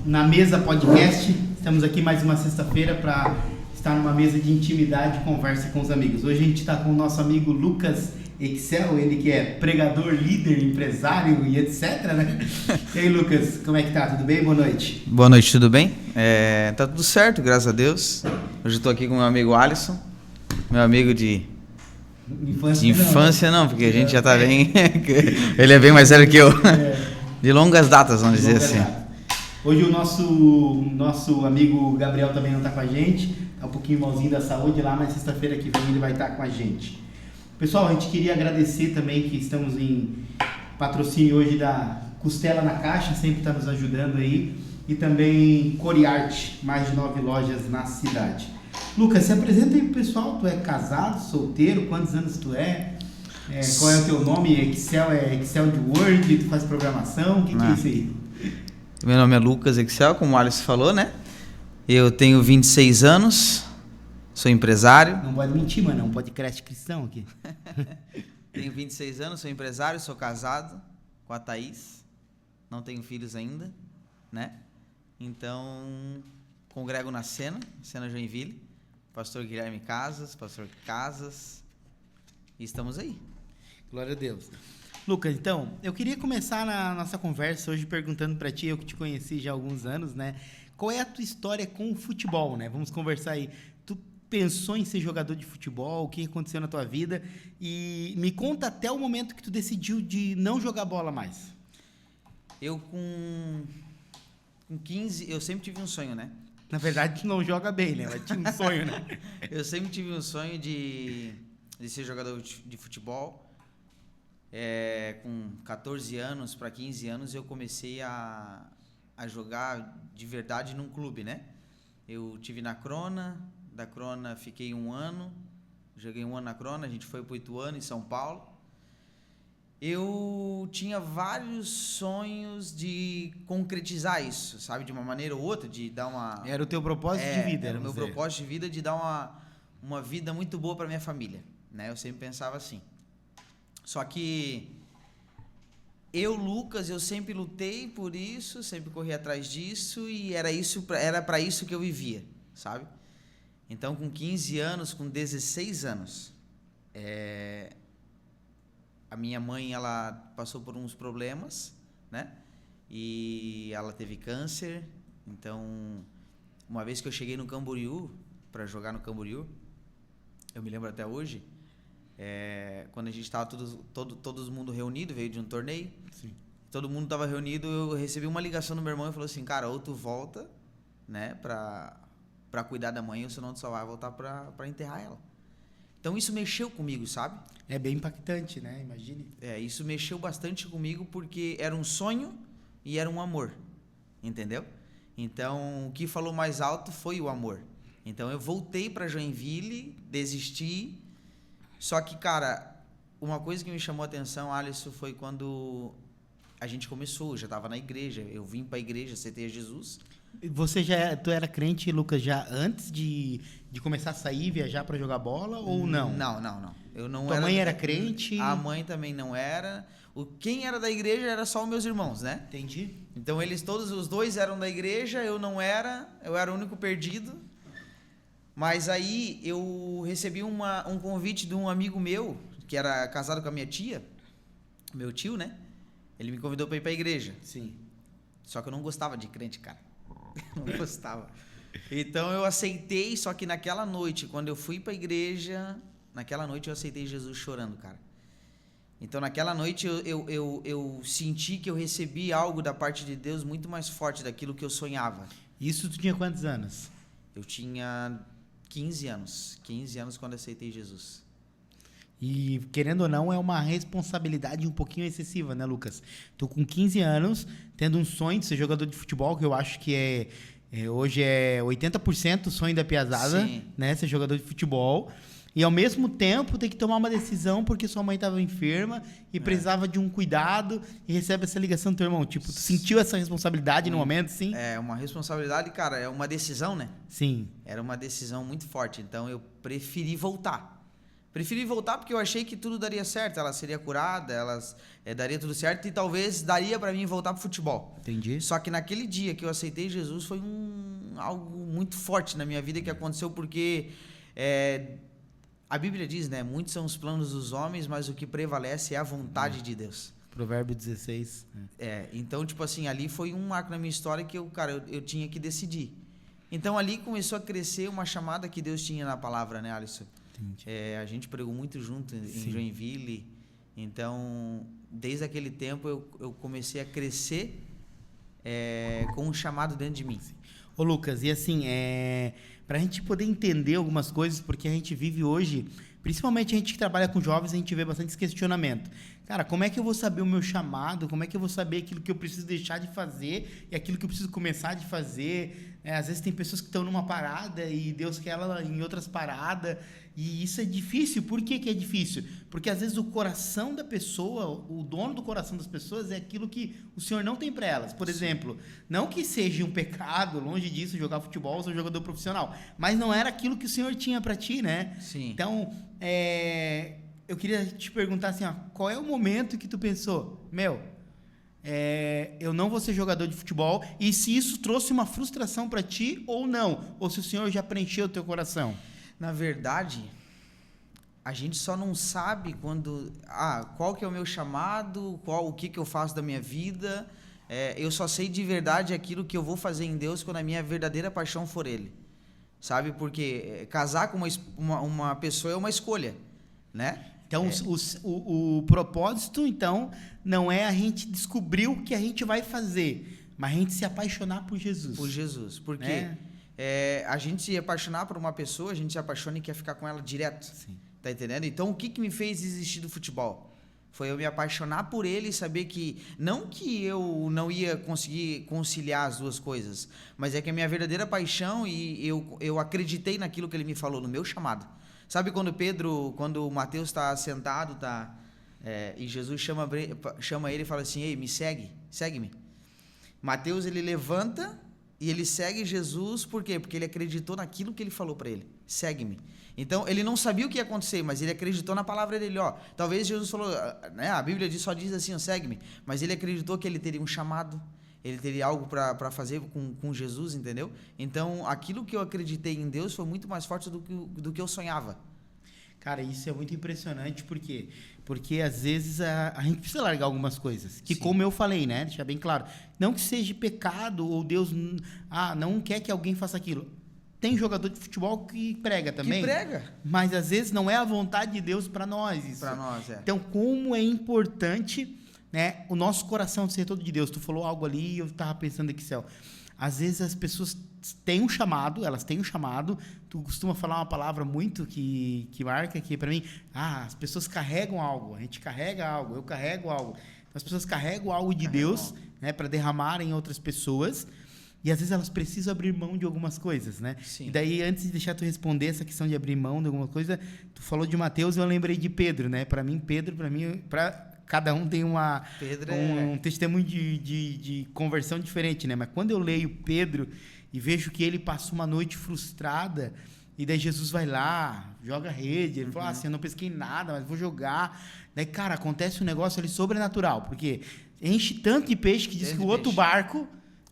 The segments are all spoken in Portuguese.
na Mesa Podcast. Estamos aqui mais uma sexta-feira para estar numa mesa de intimidade e conversa com os amigos. Hoje a gente está com o nosso amigo Lucas Excel, ele que é pregador, líder, empresário e etc, né? E aí, Lucas, como é que tá? Tudo bem? Boa noite. Boa noite, tudo bem? Tá tudo certo, graças a Deus. Hoje eu tô aqui com o meu amigo Alisson, meu amigo de infância não, porque a gente já tá bem... Ele é bem mais velho que eu. De longas datas, vamos dizer assim. Hoje o nosso amigo Gabriel também não tá com a gente, tá um pouquinho malzinho da saúde lá, mas sexta-feira que vem ele vai estar com a gente. Pessoal, a gente queria agradecer também que estamos em patrocínio hoje da Costela na Caixa, sempre está nos ajudando aí, e também Coriarte, mais de 9 lojas na cidade. Lucas, se apresenta aí pro pessoal, tu é casado, solteiro, quantos anos tu é? Qual é o teu nome? Excel é Excel de Word, tu faz programação, o que é isso aí? Meu nome é Lucas Excel, como o Alisson falou, né? Eu tenho 26 anos, sou empresário. Não pode mentir, mano, não pode crescer cristão aqui. Tenho 26 anos, sou empresário, sou casado com a Thaís, não tenho filhos ainda, né? Então, congrego na Sena Joinville, pastor Guilherme Casas, pastor Casas, e estamos aí. Glória a Deus. Lucas, então, eu queria começar na nossa conversa hoje perguntando para ti, eu que te conheci já há alguns anos, né? Qual é a tua história com o futebol, né? Vamos conversar aí. Tu pensou em ser jogador de futebol? O que aconteceu na tua vida? E me conta até o momento que tu decidiu de não jogar bola mais. Eu com 15, eu sempre tive um sonho, né? Na verdade, tu não joga bem, né? Mas tinha um sonho, né? Eu sempre tive um sonho de ser jogador de futebol. Com 14 anos para 15 anos, eu comecei a jogar de verdade num clube, né? Eu tive na Crona, da Crona fiquei um ano, joguei um ano na Crona, a gente foi para o Ituano, em São Paulo. Eu tinha vários sonhos de concretizar isso, sabe? De uma maneira ou outra, de dar uma... Era o teu propósito de vida. Era o meu propósito de vida, de dar uma vida muito boa para minha família, né? Eu sempre pensava assim. Só que eu, Lucas, eu sempre lutei por isso, sempre corri atrás disso e era para isso que eu vivia, sabe? Então, com 15 anos, com 16 anos, a minha mãe, ela passou por uns problemas, né? E ela teve câncer. Então, uma vez que eu cheguei no Camboriú, para jogar no Camboriú, eu me lembro até hoje, quando a gente estava todo mundo reunido, veio de um torneio. Sim. Todo mundo estava reunido, eu recebi uma ligação do meu irmão e falou assim, cara, ou tu volta, né, para cuidar da mãe, ou senão tu só vai voltar para enterrar ela. Então isso mexeu comigo, sabe? É bem impactante, né? Imagine. Isso mexeu bastante comigo porque era um sonho e era um amor, entendeu? Então o que falou mais alto foi o amor. Então eu voltei para Joinville, desisti. Só que, cara, uma coisa que me chamou a atenção, Alisson, foi quando a gente começou, eu já estava na igreja, eu vim para a igreja, aceitei a Jesus. Tu era crente, Lucas, já antes de começar a sair, viajar para jogar bola ou não? Não. Eu não Tua mãe era crente? A mãe também não era. Quem era da igreja era só os meus irmãos, né? Entendi. Então todos os dois eram da igreja, eu não era, eu era o único perdido. Mas aí eu recebi um convite de um amigo meu, que era casado com a minha tia, meu tio, né? Ele me convidou para ir para a igreja. Sim. Só que eu não gostava de crente, cara. Não gostava. Então eu aceitei, só que naquela noite, quando eu fui para a igreja, naquela noite eu aceitei Jesus chorando, cara. Então naquela noite eu senti que eu recebi algo da parte de Deus muito mais forte daquilo que eu sonhava. Isso tu tinha quantos anos? Eu tinha 15 anos. 15 anos quando aceitei Jesus. E, querendo ou não, é uma responsabilidade um pouquinho excessiva, né, Lucas? Tu com 15 anos, tendo um sonho de ser jogador de futebol, que eu acho que hoje é 80% o sonho da piazada, né, ser jogador de futebol. E, ao mesmo tempo, ter que tomar uma decisão porque sua mãe estava enferma e precisava de um cuidado e recebe essa ligação do teu irmão. Tipo, tu sentiu essa responsabilidade no momento, sim? É uma responsabilidade, cara, é uma decisão, né? Sim. Era uma decisão muito forte, então eu preferi voltar. Preferi voltar porque eu achei que tudo daria certo. Ela seria curada, daria tudo certo e talvez daria para mim voltar pro futebol. Entendi. Só que naquele dia que eu aceitei Jesus foi algo muito forte na minha vida que aconteceu porque a Bíblia diz, né? Muitos são os planos dos homens, mas o que prevalece é a vontade de Deus. Provérbio 16. Então, tipo assim, ali foi um marco na minha história que eu tinha que decidir. Então, ali começou a crescer uma chamada que Deus tinha na palavra, né, Alisson? A gente pregou muito junto em Joinville. Então, desde aquele tempo, eu comecei a crescer com um chamado dentro de mim. Ô, Lucas, e assim, pra gente poder entender algumas coisas, porque a gente vive hoje, principalmente a gente que trabalha com jovens, a gente vê bastante esse questionamento. Cara, como é que eu vou saber o meu chamado? Como é que eu vou saber aquilo que eu preciso deixar de fazer e aquilo que eu preciso começar de fazer? Às vezes tem pessoas que estão numa parada e Deus quer ela em outras paradas. E isso é difícil. Por que que é difícil? Porque às vezes o coração da pessoa, o dono do coração das pessoas é aquilo que o Senhor não tem para elas. Por exemplo, não que seja um pecado, longe disso, jogar futebol ou ser um jogador profissional, mas não era aquilo que o Senhor tinha para ti, né? Sim. Então, eu queria te perguntar assim, qual é o momento que tu pensou, eu não vou ser jogador de futebol, e se isso trouxe uma frustração para ti ou não? Ou se o Senhor já preencheu o teu coração? Na verdade, a gente só não sabe qual que é o meu chamado, o que eu faço da minha vida. Eu só sei de verdade aquilo que eu vou fazer em Deus quando a minha verdadeira paixão for Ele. Sabe? Porque casar com uma pessoa é uma escolha, né? Então, o propósito, então, não é a gente descobrir o que a gente vai fazer, mas a gente se apaixonar por Jesus. Por Jesus. Porque a gente se apaixonar por uma pessoa, a gente se apaixona e quer ficar com ela direto. Sim. Tá entendendo? Então, o que me fez desistir do futebol? Foi eu me apaixonar por ele e saber que... Não que eu não ia conseguir conciliar as duas coisas, mas é que a minha verdadeira paixão e eu acreditei naquilo que ele me falou, no meu chamado. Sabe quando o Mateus está sentado, e Jesus chama ele e fala assim, ei, me segue-me. Mateus, ele levanta e ele segue Jesus, por quê? Porque ele acreditou naquilo que ele falou para ele, segue-me. Então, ele não sabia o que ia acontecer, mas ele acreditou na palavra dele, talvez Jesus falou, né, a Bíblia só diz assim, segue-me, mas ele acreditou que ele teria um chamado, ele teria algo para fazer com Jesus, entendeu? Então, aquilo que eu acreditei em Deus foi muito mais forte do que eu sonhava. Cara, isso é muito impressionante, por quê? Porque às vezes a gente precisa largar algumas coisas, que como eu falei, né, deixar bem claro, não que seja pecado ou Deus não quer que alguém faça aquilo. Tem jogador de futebol que prega também. Que prega. Mas às vezes não é a vontade de Deus para nós isso. Para nós, Então, como é importante, né, o nosso coração ser todo de Deus. Tu falou algo ali e eu estava pensando aqui, Céu. Às vezes as pessoas têm um chamado, tu costuma falar uma palavra muito que marca aqui para mim, as pessoas carregam algo, a gente carrega algo, eu carrego algo. Então, as pessoas carregam algo de Deus, né, para derramar em outras pessoas. E às vezes elas precisam abrir mão de algumas coisas, né? Sim. E daí, antes de deixar tu responder essa questão de abrir mão de alguma coisa, tu falou de Mateus e eu lembrei de Pedro, né? Para cada um tem um testemunho de conversão diferente, né? Mas quando eu leio Pedro e vejo que ele passou uma noite frustrada, e daí Jesus vai lá, joga rede, ele fala assim, eu não pesquei nada, mas vou jogar. Daí, cara, acontece um negócio ali sobrenatural, porque enche tanto de peixe que diz que o outro barco...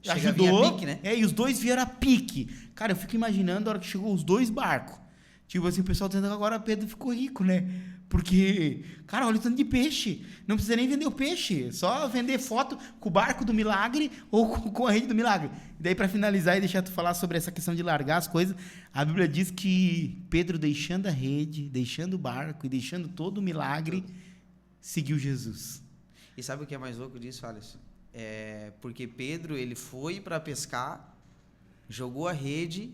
ajudou, pique, né? E os dois vieram a pique. Cara, eu fico imaginando a hora que chegou os dois barcos. Tipo assim, o pessoal dizendo que agora Pedro ficou rico, né? Porque, cara, olha o tanto de peixe. Não precisa nem vender o peixe. Só vender foto com o barco do milagre ou com a rede do milagre. E daí, para finalizar e deixar tu falar sobre essa questão de largar as coisas, a Bíblia diz que Pedro, deixando a rede, deixando o barco e deixando todo o milagre, seguiu Jesus. E sabe o que é mais louco disso, Alisson? Porque Pedro, ele foi para pescar, jogou a rede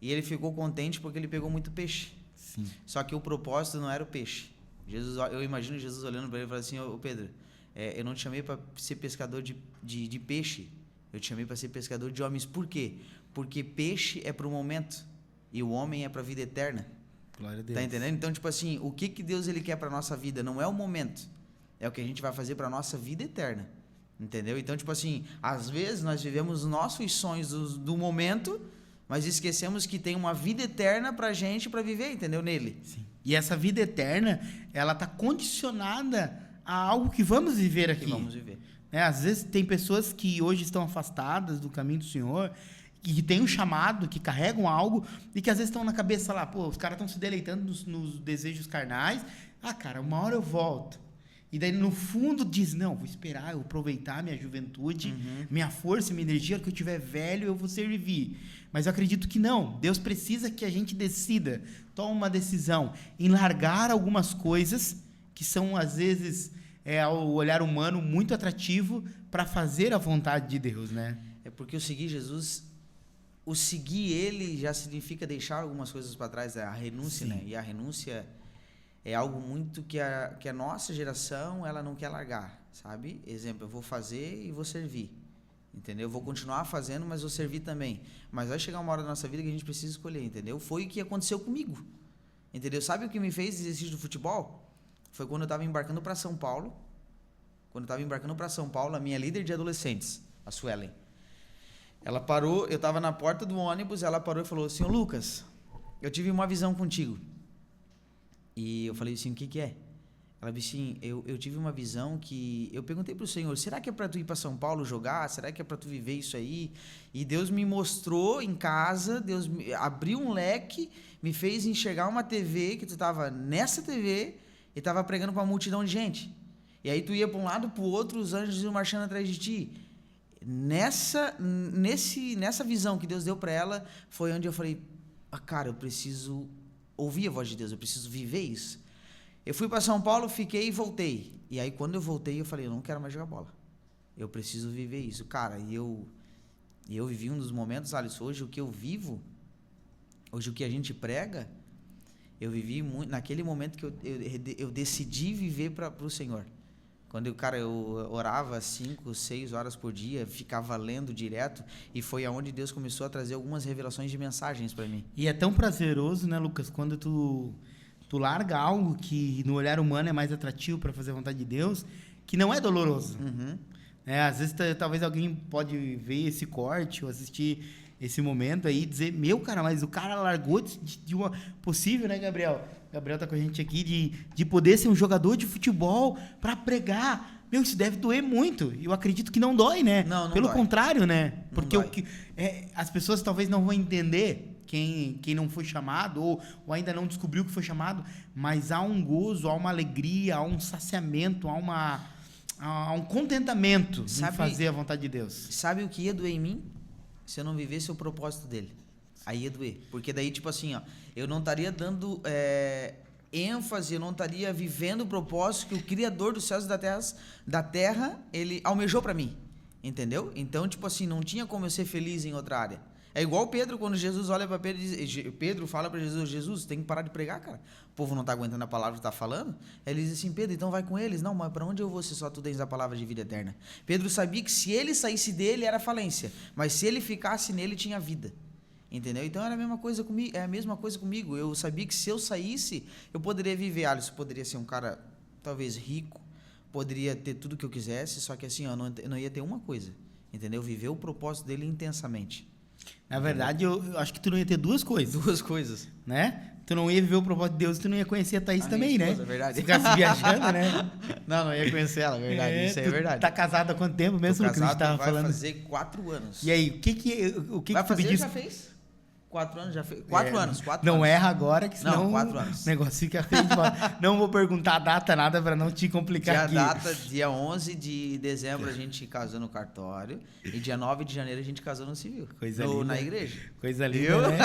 e ele ficou contente porque ele pegou muito peixe. Sim. Só que o propósito não era o peixe. Eu imagino Jesus olhando para ele e falando assim, ô Pedro, eu não te chamei para ser pescador de peixe, eu te chamei para ser pescador de homens. Por quê? Porque peixe é para o momento e o homem é para a vida eterna. Glória a Deus. Tá entendendo? Então, tipo assim, o que Deus ele quer para nossa vida não é o momento, é o que a gente vai fazer para nossa vida eterna. Entendeu? Então, tipo assim, às vezes nós vivemos nossos sonhos do momento, mas esquecemos que tem uma vida eterna pra gente pra viver, entendeu? Nele. Sim. E essa vida eterna, ela está condicionada a algo que vamos viver aqui. Que vamos viver. Às vezes tem pessoas que hoje estão afastadas do caminho do Senhor, que têm um chamado, que carregam algo, e que às vezes estão na cabeça lá, pô, os caras estão se deleitando nos desejos carnais. Ah, cara, uma hora eu volto. E daí, no fundo, diz, não, vou esperar, eu vou aproveitar minha juventude, minha força, minha energia, que eu tiver velho, eu vou servir. Mas eu acredito que não. Deus precisa que a gente decida, tome uma decisão em largar algumas coisas que são, às vezes, ao olhar humano, muito atrativo para fazer a vontade de Deus, né? É porque o seguir Jesus, o seguir Ele já significa deixar algumas coisas para trás, a renúncia, né? E a renúncia é algo muito que a nossa geração, ela não quer largar, sabe? Exemplo, eu vou fazer e vou servir, entendeu? Eu vou continuar fazendo, mas vou servir também. Mas vai chegar uma hora da nossa vida que a gente precisa escolher, entendeu? Foi o que aconteceu comigo, entendeu? Sabe o que me fez desistir do futebol? Foi quando eu estava embarcando para São Paulo. A minha líder de adolescentes, a Suelen, ela parou, eu estava na porta do ônibus, ela parou e falou, senhor Lucas, eu tive uma visão contigo. E eu falei assim, o que é? Ela disse assim, eu tive uma visão que... Eu perguntei para o Senhor, será que é para tu ir para São Paulo jogar? Será que é para tu viver isso aí? E Deus me mostrou em casa, Deus abriu um leque, me fez enxergar uma TV, que tu estava nessa TV e estava pregando para uma multidão de gente. E aí tu ia para um lado, para o outro, os anjos iam marchando atrás de ti. Nessa visão que Deus deu para ela, foi onde eu falei, cara, eu preciso ouvir a voz de Deus, eu preciso viver isso. Eu fui para São Paulo, fiquei e voltei. E aí, quando eu voltei, eu falei, eu não quero mais jogar bola. Eu preciso viver isso. Cara, e eu vivi um dos momentos, Alisson, hoje o que eu vivo, hoje o que a gente prega, eu vivi muito, naquele momento que eu decidi viver para o Senhor. Quando eu orava 5, 6 horas por dia, ficava lendo direto, e foi aonde Deus começou a trazer algumas revelações de mensagens para mim. E é tão prazeroso, né, Lucas, quando tu larga algo que no olhar humano é mais atrativo para fazer a vontade de Deus, que não é doloroso. Às vezes talvez alguém pode ver esse corte ou assistir esse momento aí e dizer, meu, cara, mas o cara largou de uma possível, né, Gabriel? Gabriel tá com a gente aqui, de poder ser um jogador de futebol para pregar. Meu, isso deve doer muito. Eu acredito que não dói, né? Não Pelo dói. contrário, né? Porque dói. As pessoas talvez não vão entender quem não foi chamado ou ainda não descobriu que foi chamado, mas há um gozo, há uma alegria, há um saciamento, há um contentamento em fazer a vontade de Deus. Sabe o que ia doer em mim? Se eu não vivesse o propósito dele. Aí ia doer. Porque daí, tipo assim, ó, eu não estaria dando ênfase, eu não estaria vivendo o propósito que o Criador dos céus e da terra, ele almejou para mim. Entendeu? Então, tipo assim, não tinha como eu ser feliz em outra área. É igual Pedro, quando Jesus olha para Pedro e diz, Pedro fala para Jesus, Jesus, tem que parar de pregar, cara. O povo não está aguentando a palavra que está falando. Ele diz assim, Pedro, então vai com eles. Não, mas para onde eu vou se só tu tens a palavra de vida eterna? Pedro sabia que se ele saísse dele era falência, mas se ele ficasse nele tinha vida. Entendeu? Então era a mesma coisa comigo, é a mesma coisa comigo. Eu sabia que se eu saísse, eu poderia viver. Alisson, poderia ser um cara talvez rico, poderia ter tudo que eu quisesse, só que assim, eu não ia ter uma coisa. Entendeu? Viver o propósito dele intensamente. Na verdade, eu acho que tu não ia ter duas coisas. Duas coisas. Né? Tu não ia viver o propósito de Deus e tu não ia conhecer a Thaís também, esposa, né? É verdade. Se ficasse viajando, né? Não ia conhecer ela, é verdade. Isso aí é verdade. Tá casado há quanto tempo mesmo? Tô casado, tava vai falando? fazer 4 anos. E aí, o que vai tu fazer, me diz? já fez? 4 anos já fez. 4 anos, 4 não anos. erra agora, que senão 4 anos. O negócio fica feio. Não vou perguntar a data, nada, para não te complicar aqui. Dia 11 de dezembro a gente casou no cartório e dia 9 de janeiro a gente casou no civil. Coisa linda. Na igreja. Coisa linda, né?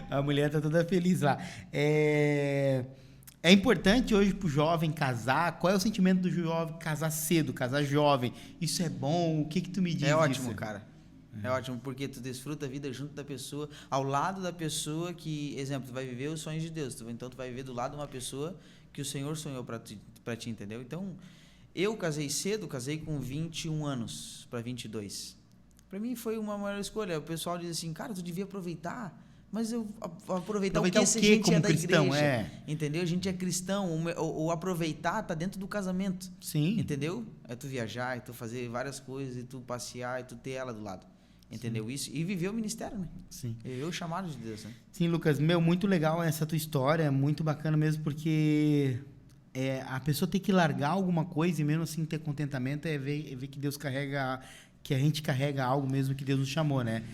A mulher tá toda feliz lá. É importante hoje pro jovem casar. Qual é o sentimento do jovem casar cedo, casar jovem? Isso é bom? O que tu me diz? É ótimo, disso? cara. É ótimo, porque tu desfruta a vida junto da pessoa, ao lado da pessoa que, exemplo, tu vai viver os sonhos de Deus. Então tu vai viver do lado de uma pessoa que o Senhor sonhou para ti, entendeu? Então, eu casei cedo, casei com 21 anos para 22. Para mim foi uma maior escolha. O pessoal diz assim, cara, tu devia aproveitar. Mas eu aproveitar o que se a gente como é da cristão, igreja, entendeu? A gente é cristão, o aproveitar tá dentro do casamento. Sim. Entendeu? É tu viajar, é tu fazer várias coisas, é tu passear, é tu ter ela do lado. entendeu isso? E viver o ministério, né? Sim. Viver o chamado de Deus, né? Sim, Lucas, muito legal essa tua história, muito bacana mesmo, porque a pessoa tem que largar alguma coisa e mesmo assim ter contentamento é ver que Deus carrega, que a gente carrega algo mesmo que Deus nos chamou, né?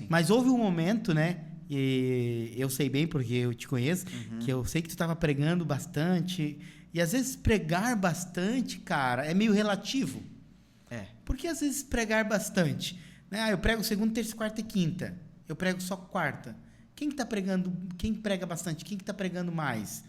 Mas houve um momento, né? E eu sei bem porque eu te conheço, que eu sei que tu estava pregando bastante. E às vezes pregar bastante, cara, é meio relativo. Porque às vezes pregar bastante, né? Eu prego segunda, terça, quarta e quinta. Eu prego só quarta. Quem que tá pregando? Quem prega bastante? Quem que tá pregando mais?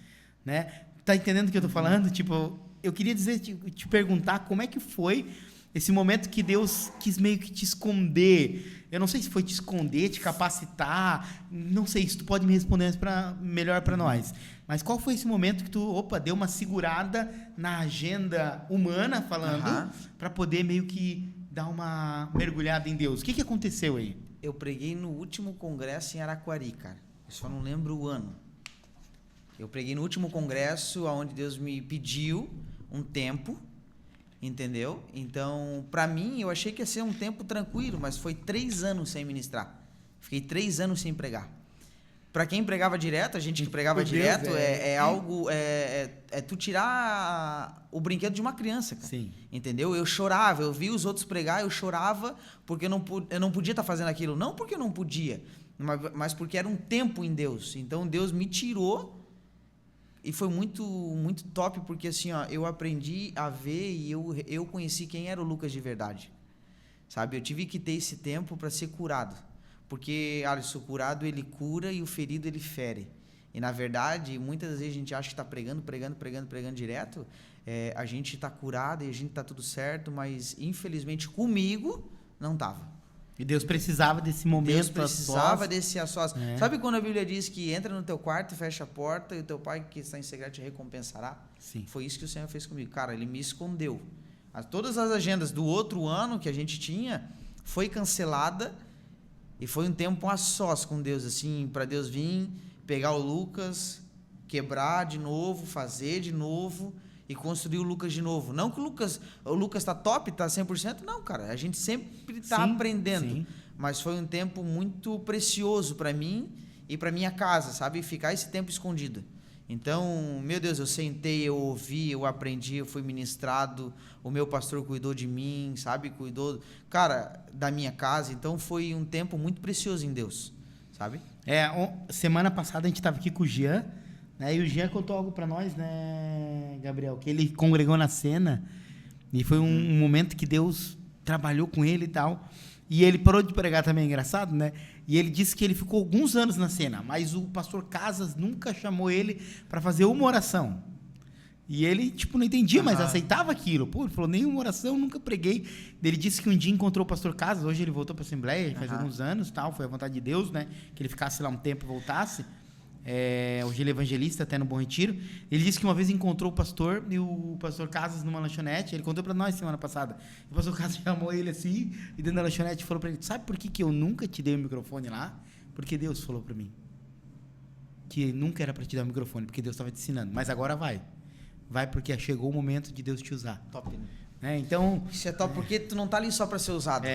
Né? Tá entendendo o que eu tô falando? Tipo, eu queria te perguntar como é que foi esse momento que Deus quis meio que te esconder. Eu não sei se foi te esconder, te capacitar. Não sei se tu pode me responder melhor para nós. Mas qual foi esse momento que tu, deu uma segurada na agenda humana, falando, para poder meio que dar uma mergulhada em Deus? O que aconteceu aí? Eu preguei no último congresso em Araquari, cara. Eu só não lembro o ano. Eu preguei no último congresso onde Deus me pediu um tempo, entendeu? Então, para mim, eu achei que ia ser um tempo tranquilo, mas foi 3 anos sem ministrar. Fiquei 3 anos sem pregar. Para quem pregava direto, a gente que pregava direto, é tu tirar o brinquedo de uma criança, cara. Sim. Entendeu? Eu chorava, eu vi os outros pregar, eu chorava porque eu não podia estar fazendo aquilo. Não porque eu não podia, mas porque era um tempo em Deus. Então, Deus me tirou e foi muito, muito top, porque assim, eu aprendi a ver e eu conheci quem era o Lucas de verdade. Sabe? Eu tive que ter esse tempo para ser curado. Porque, Alisson, o curado ele cura e o ferido ele fere. E na verdade, muitas vezes a gente acha que está pregando direto, a gente está curado e a gente está tudo certo, mas infelizmente comigo não estava. E Deus precisava desse momento. Deus precisava desse a sós. Sabe quando a Bíblia diz que entra no teu quarto e fecha a porta e o teu pai que está em segredo te recompensará? Sim. Foi isso que o Senhor fez comigo. Cara, ele me escondeu. Todas as agendas do outro ano que a gente tinha foi cancelada. E foi um tempo a sós com Deus, assim, para Deus vir, pegar o Lucas, quebrar de novo, fazer de novo e construir o Lucas de novo. Não que o Lucas tá top, tá 100%, não, cara. A gente sempre tá aprendendo. Sim. Mas foi um tempo muito precioso para mim e para minha casa, sabe? Ficar esse tempo escondido. Então, meu Deus, eu sentei, eu ouvi, eu aprendi, eu fui ministrado, o meu pastor cuidou de mim, sabe? Cuidou, cara, da minha casa. Então, foi um tempo muito precioso em Deus, sabe? Semana passada a gente estava aqui com o Jean, né? E o Jean contou algo para nós, né, Gabriel? Que ele congregou na cena e foi um momento que Deus trabalhou com ele e tal. E ele parou de pregar também, engraçado, né? E ele disse que ele ficou alguns anos na cena, mas o pastor Casas nunca chamou ele para fazer uma oração. E ele, não entendia, mas aceitava aquilo. Pô, ele falou, nenhuma oração, nunca preguei. Ele disse que um dia encontrou o pastor Casas, hoje ele voltou para a Assembleia, faz alguns anos, tal, foi a vontade de Deus, né? Que ele ficasse lá um tempo e voltasse. Hoje ele é evangelista, até no Bom Retiro. Ele disse que uma vez encontrou o pastor e o pastor Casas numa lanchonete. Ele contou para nós semana passada. O pastor Casas chamou ele assim e dentro da lanchonete falou para ele, sabe por que eu nunca te dei o microfone lá? Porque Deus falou para mim que nunca era para te dar o microfone, porque Deus estava te ensinando, mas agora vai porque chegou o momento de Deus te usar. Top, né? Então, isso é top, porque tu não tá ali só para ser usado.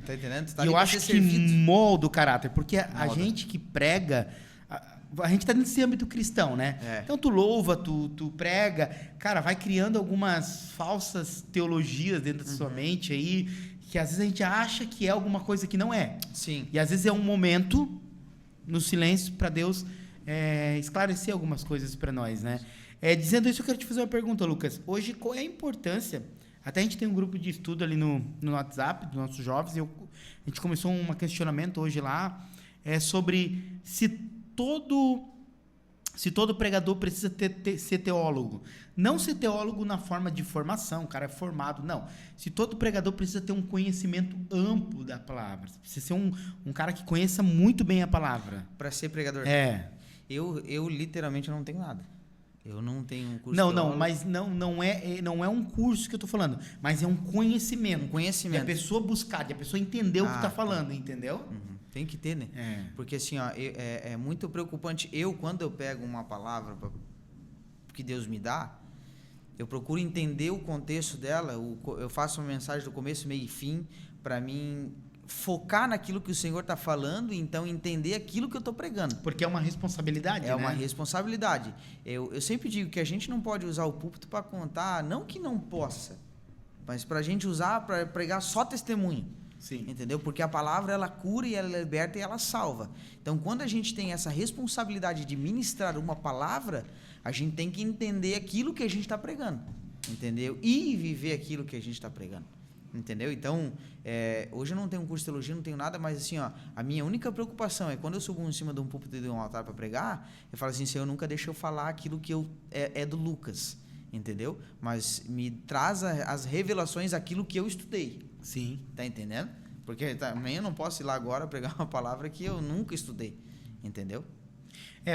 Tá entendendo? Tu tá ali eu acho que molda o caráter, porque a gente que prega, a gente tá nesse âmbito cristão, né? Então tu louva, tu prega, cara, vai criando algumas falsas teologias dentro da sua mente aí, que às vezes a gente acha que é alguma coisa que não é. Sim. E às vezes é um momento no silêncio para Deus esclarecer algumas coisas para nós, né? Dizendo isso, eu quero te fazer uma pergunta, Lucas. Hoje, qual é a importância? Até a gente tem um grupo de estudo ali no WhatsApp dos nossos jovens. A gente começou um questionamento hoje lá sobre se todo pregador precisa ser teólogo. Não ser teólogo na forma de formação, o cara é formado, não. Se todo pregador precisa ter um conhecimento amplo da palavra. Precisa ser um cara que conheça muito bem a palavra. Para ser pregador. Eu literalmente não tenho nada. Eu não tenho um curso. Não, mas não é um curso que eu tô falando, mas é um conhecimento. Um conhecimento. De a pessoa buscar, de a pessoa entender o que tá falando, entendeu? Tem que ter, né? Porque assim, é muito preocupante. Quando eu pego uma palavra que Deus me dá, eu procuro entender o contexto dela. Eu faço uma mensagem do começo, meio e fim, para mim focar naquilo que o Senhor está falando e então entender aquilo que eu estou pregando. Porque é uma responsabilidade, né? É uma responsabilidade. Eu sempre digo que a gente não pode usar o púlpito para contar, não que não possa, mas para a gente usar para pregar só testemunho. Sim. Entendeu? Porque a palavra, ela cura e ela liberta e ela salva. Então, quando a gente tem essa responsabilidade de ministrar uma palavra, a gente tem que entender aquilo que a gente está pregando. Entendeu? E viver aquilo que a gente está pregando. Entendeu? Então, hoje eu não tenho um curso de teologia, não tenho nada, mas assim, ó, a minha única preocupação é quando eu subo em cima de um púlpito e de um altar para pregar, eu falo assim, Senhor, nunca deixa eu falar aquilo que é do Lucas, entendeu? Mas me traz as revelações, aquilo que eu estudei. Sim. Tá entendendo? Porque também eu não posso ir lá agora pregar uma palavra que eu nunca estudei, entendeu?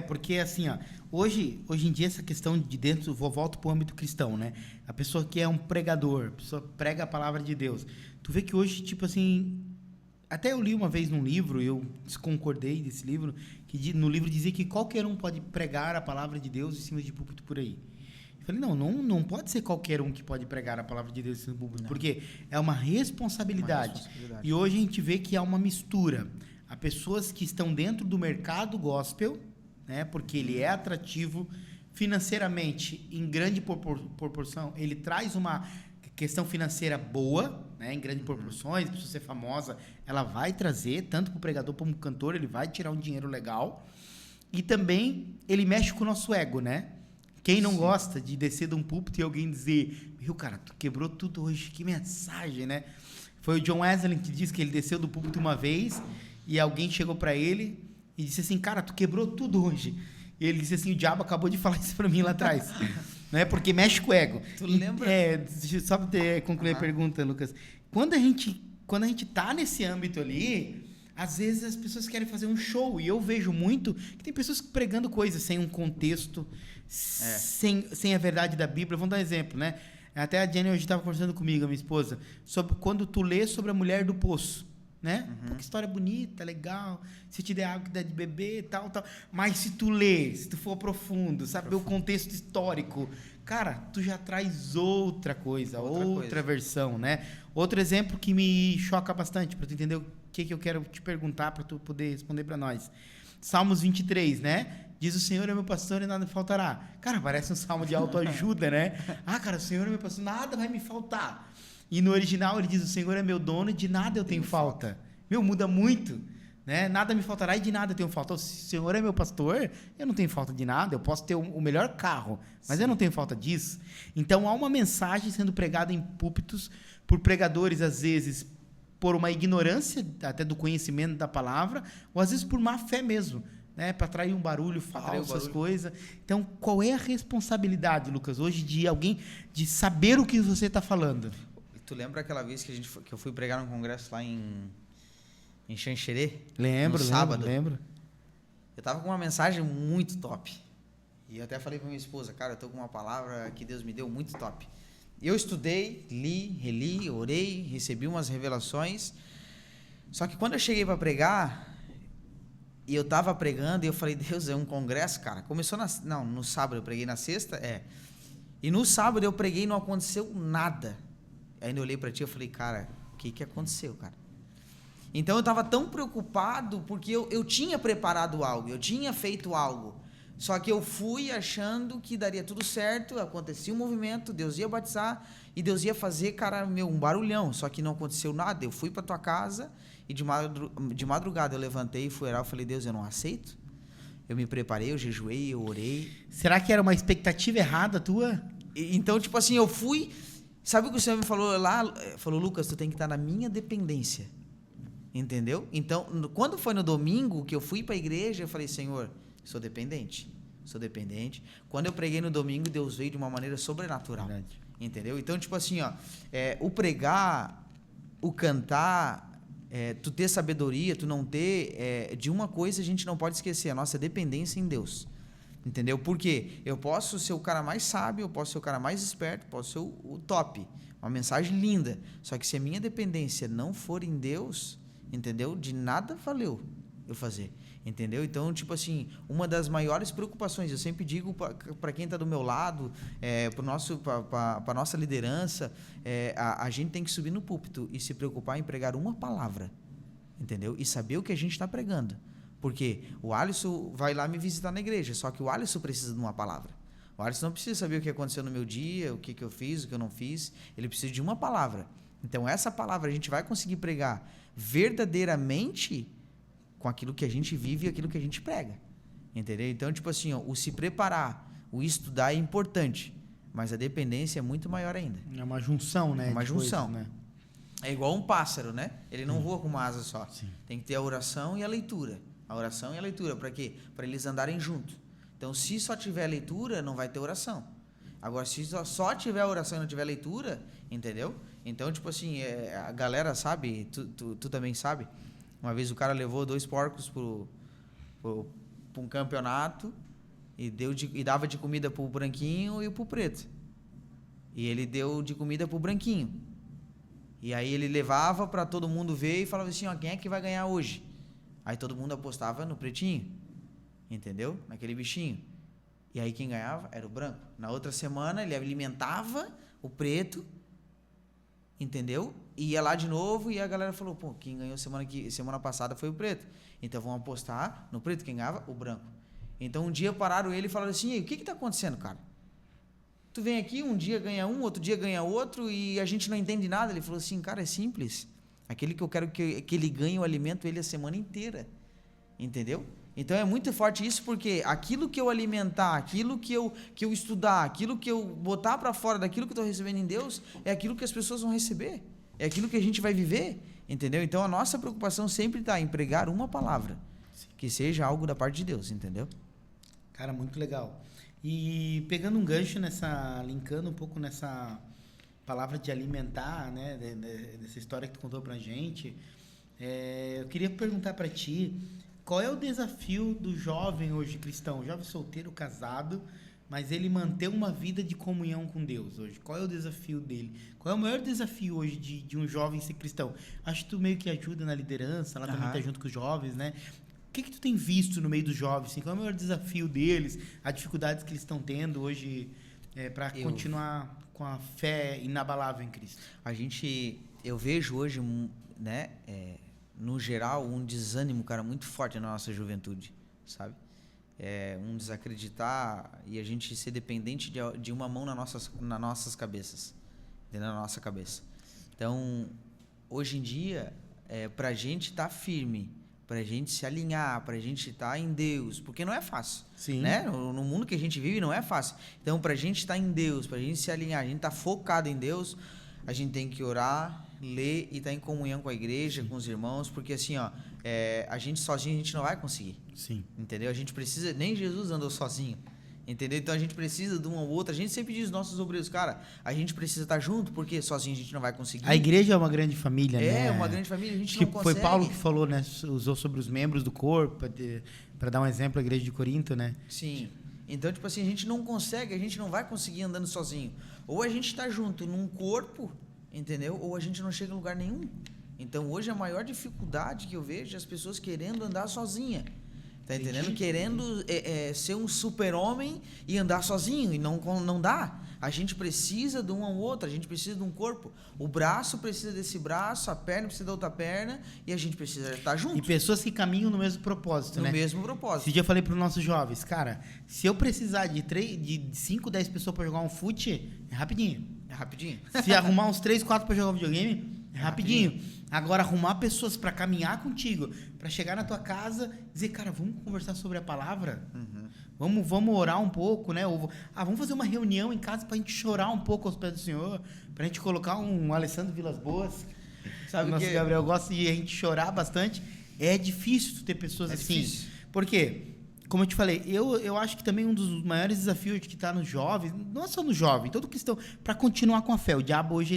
Porque assim, ó, hoje em dia essa questão de dentro, volto para o âmbito cristão, né? A pessoa que é um pregador, a pessoa prega a palavra de Deus. Tu vê que hoje, tipo assim, até eu li uma vez num livro, eu desconcordei desse livro, que no livro dizia que qualquer um pode pregar a palavra de Deus em cima de púlpito por aí. Eu falei, não pode ser qualquer um que pode pregar a palavra de Deus em cima de púlpito, porque é uma responsabilidade. E hoje a gente vê que há uma mistura. Há pessoas que estão dentro do mercado gospel, né, porque ele é atrativo financeiramente em grande proporção, ele traz uma questão financeira boa, né, em grandes proporções, a pessoa ser famosa, ela vai trazer, tanto para o pregador como para o cantor, ele vai tirar um dinheiro legal, e também ele mexe com o nosso ego, né? Quem não gosta de descer de um púlpito e alguém dizer, meu cara, tu quebrou tudo hoje, que mensagem, né? Foi o John Wesley que disse que ele desceu do púlpito uma vez e alguém chegou para ele e disse assim, cara, tu quebrou tudo hoje. E ele disse assim, o diabo acabou de falar isso para mim lá atrás. Né? Porque mexe com o ego. Tu lembra? Deixa eu só concluir a pergunta, Lucas. Quando a gente tá nesse âmbito ali, às vezes as pessoas querem fazer um show. E eu vejo muito que tem pessoas pregando coisas sem um contexto, sem a verdade da Bíblia. Vamos dar um exemplo, né? Até a Jenny hoje estava conversando comigo, a minha esposa, sobre quando tu lê sobre a mulher do poço. Né? Pô, que história bonita, legal. Se te der água que dá de beber, tal. Mas se tu ler, se tu for profundo, saber o contexto histórico, cara, tu já traz outra coisa, outra versão, né? Outro exemplo que me choca bastante, para tu entender o que eu quero te perguntar, para tu poder responder para nós. Salmos 23, né? Diz o Senhor é meu pastor e nada me faltará. Cara, parece um salmo de autoajuda, né? Cara, o Senhor é meu pastor, nada vai me faltar. E no original ele diz, o Senhor é meu dono e de nada eu tenho falta. Meu, muda muito, né? Nada me faltará e de nada eu tenho falta. Se o Senhor é meu pastor, eu não tenho falta de nada. Eu posso ter o melhor carro, mas eu não tenho falta disso. Então, há uma mensagem sendo pregada em púlpitos por pregadores, às vezes, por uma ignorância até do conhecimento da palavra, ou às vezes por má fé mesmo, né? Para atrair um barulho falso, essas coisas. Então, qual é a responsabilidade, Lucas, hoje de alguém, de saber o que você está falando? Tu lembra aquela vez que eu fui pregar num congresso lá em Xanxerê? Lembro. Eu tava com uma mensagem muito top. E eu até falei pra minha esposa, cara, eu tô com uma palavra que Deus me deu muito top. Eu estudei, li, reli, orei, recebi umas revelações. Só que quando eu cheguei para pregar, e eu tava pregando, e eu falei, Deus, é um congresso, cara. Começou no sábado, eu preguei na sexta, E no sábado eu preguei e não aconteceu nada. Aí eu olhei pra ti e falei, cara, o que aconteceu, cara? Então eu tava tão preocupado porque eu tinha preparado algo, eu tinha feito algo. Só que eu fui achando que daria tudo certo, acontecia um movimento, Deus ia batizar e Deus ia fazer, cara, um barulhão. Só que não aconteceu nada. Eu fui pra tua casa e de madrugada eu levantei e fui orar. Eu falei, Deus, eu não aceito. Eu me preparei, eu jejuei, eu orei. Será que era uma expectativa errada tua? Então, tipo assim, eu fui... Sabe o que o Senhor me falou lá? Falou, Lucas, tu tem que estar na minha dependência. Entendeu? Então, quando foi no domingo que eu fui para a igreja, eu falei, Senhor, sou dependente. Quando eu preguei no domingo, Deus veio de uma maneira sobrenatural. Verdade. Entendeu? Então, tipo assim, ó, o pregar, o cantar, tu ter sabedoria, tu não ter, de uma coisa a gente não pode esquecer, a nossa dependência em Deus. Entendeu? Porque eu posso ser o cara mais sábio, eu posso ser o cara mais esperto, posso ser o top. Uma mensagem linda. Só que se a minha dependência não for em Deus, entendeu? De nada valeu eu fazer. Entendeu? Então, tipo assim, uma das maiores preocupações, eu sempre digo para quem está do meu lado, para nossa liderança, a gente tem que subir no púlpito e se preocupar em pregar uma palavra. entendeu? E saber o que a gente está pregando. Porque o Alisson vai lá me visitar na igreja, só que o Alisson precisa de uma palavra. O Alisson não precisa saber o que aconteceu no meu dia, o que eu fiz, o que eu não fiz. Ele precisa de uma palavra. Então, essa palavra a gente vai conseguir pregar verdadeiramente com aquilo que a gente vive e aquilo que a gente prega. Entendeu? Então, tipo assim, ó, o se preparar, o estudar é importante, mas a dependência é muito maior ainda. É uma junção, né? É uma junção. Coisas, né? É igual um pássaro, né? Ele não voa com uma asa só. Sim. Tem que ter a oração e a leitura. A oração e a leitura, para quê? Para eles andarem juntos. Então, se só tiver leitura, não vai ter oração. Agora, se só tiver oração e não tiver leitura, entendeu? Então, tipo assim, a galera sabe, tu também sabe. Uma vez o cara levou 2 porcos para um campeonato e dava de comida pro branquinho e pro preto. E ele deu de comida pro branquinho. E aí ele levava para todo mundo ver e falava assim, ó, quem é que vai ganhar hoje? Aí todo mundo apostava no pretinho, entendeu? Naquele bichinho. E aí quem ganhava era o branco. Na outra semana ele alimentava o preto, entendeu? E ia lá de novo e a galera falou, pô, quem ganhou semana passada foi o preto. Então vamos apostar no preto, quem ganhava? O branco. Então um dia pararam ele e falaram assim, o que tá acontecendo, cara? Tu vem aqui, um dia ganha um, outro dia ganha outro e a gente não entende nada. Ele falou assim, cara, é simples. Aquele que eu quero que ele ganhe, eu alimento ele a semana inteira. Entendeu? Então é muito forte isso, porque aquilo que eu alimentar, aquilo que eu estudar, aquilo que eu botar para fora daquilo que eu estou recebendo em Deus, é aquilo que as pessoas vão receber. É aquilo que a gente vai viver. Entendeu? Então a nossa preocupação sempre está em pregar uma palavra. Que seja algo da parte de Deus, entendeu? Cara, muito legal. E pegando um gancho linkando um pouco nessa palavra de alimentar, né, dessa história que tu contou pra gente, eu queria perguntar pra ti, qual é o desafio do jovem hoje cristão, jovem solteiro, casado, mas ele manter uma vida de comunhão com Deus hoje? Qual é o desafio dele? Qual é o maior desafio hoje de um jovem ser cristão? Acho que tu meio que ajuda na liderança, lá também tá junto com os jovens, né? O que tu tem visto no meio dos jovens? Assim, qual é o maior desafio deles? As dificuldades que eles estão tendo hoje para continuar com a fé inabalável em Cristo? Eu vejo hoje, né, no geral, um desânimo, cara, muito forte na nossa juventude, sabe? Um desacreditar e a gente ser dependente de uma mão nas nossas cabeças, na nossa cabeça. Então, hoje em dia, pra gente estar firme, pra gente se alinhar, pra gente estar em Deus, porque não é fácil. Sim. Né? No mundo que a gente vive não é fácil. Então, pra gente estar em Deus, pra gente se alinhar, a gente estar focado em Deus, a gente tem que orar, ler e estar em comunhão com a igreja, com os irmãos, porque assim, ó, a gente sozinho a gente não vai conseguir. Sim. Entendeu? A gente precisa, nem Jesus andou sozinho. Entendeu? Então a gente precisa de um ao outro. A gente sempre diz aos nossos obreiros, cara, a gente precisa estar junto, porque sozinho a gente não vai conseguir. A igreja é uma grande família, né? É uma grande família, a gente que não consegue. Foi Paulo que falou, né? Usou sobre os membros do corpo, para dar um exemplo, a igreja de Corinto, né? Sim. Então, tipo assim, a gente não consegue, a gente não vai conseguir andando sozinho. Ou a gente está junto num corpo, entendeu? Ou a gente não chega em lugar nenhum. Então, hoje a maior dificuldade que eu vejo é as pessoas querendo andar sozinha. Tá entendendo? Querendo ser um super-homem e andar sozinho, e não dá. A gente precisa de um ao outro, a gente precisa de um corpo. O braço precisa desse braço, a perna precisa da outra perna, e a gente precisa estar junto. E pessoas que caminham no mesmo propósito, né? No mesmo propósito. Esse dia eu falei para os nossos jovens, cara, se eu precisar de 5, 10 pessoas para jogar um fute, é rapidinho. É rapidinho. Se arrumar uns 3, 4 para jogar um videogame, é rapidinho. Agora, arrumar pessoas para caminhar contigo, para chegar na tua casa e dizer, cara, vamos conversar sobre a palavra? Vamos orar um pouco, né? Ou, vamos fazer uma reunião em casa para a gente chorar um pouco aos pés do Senhor, para a gente colocar um Alessandro Vilas Boas, sabe? O nosso Gabriel gosta de a gente chorar bastante. É difícil tu ter pessoas assim. Difícil. Por quê? Como eu te falei, eu acho que também um dos maiores desafios que está nos jovens, não é só no jovem, todo cristão, para continuar com a fé. O diabo hoje,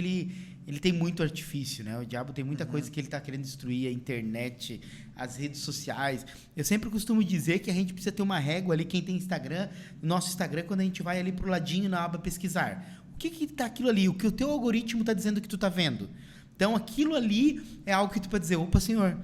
ele tem muito artifício, né? O diabo tem muita coisa que ele está querendo destruir, a internet, as redes sociais. Eu sempre costumo dizer que a gente precisa ter uma régua ali, quem tem Instagram, nosso Instagram, quando a gente vai ali pro ladinho na aba pesquisar. O que tá aquilo ali? O que o teu algoritmo está dizendo que tu tá vendo? Então, aquilo ali é algo que tu pode dizer, opa, Senhor,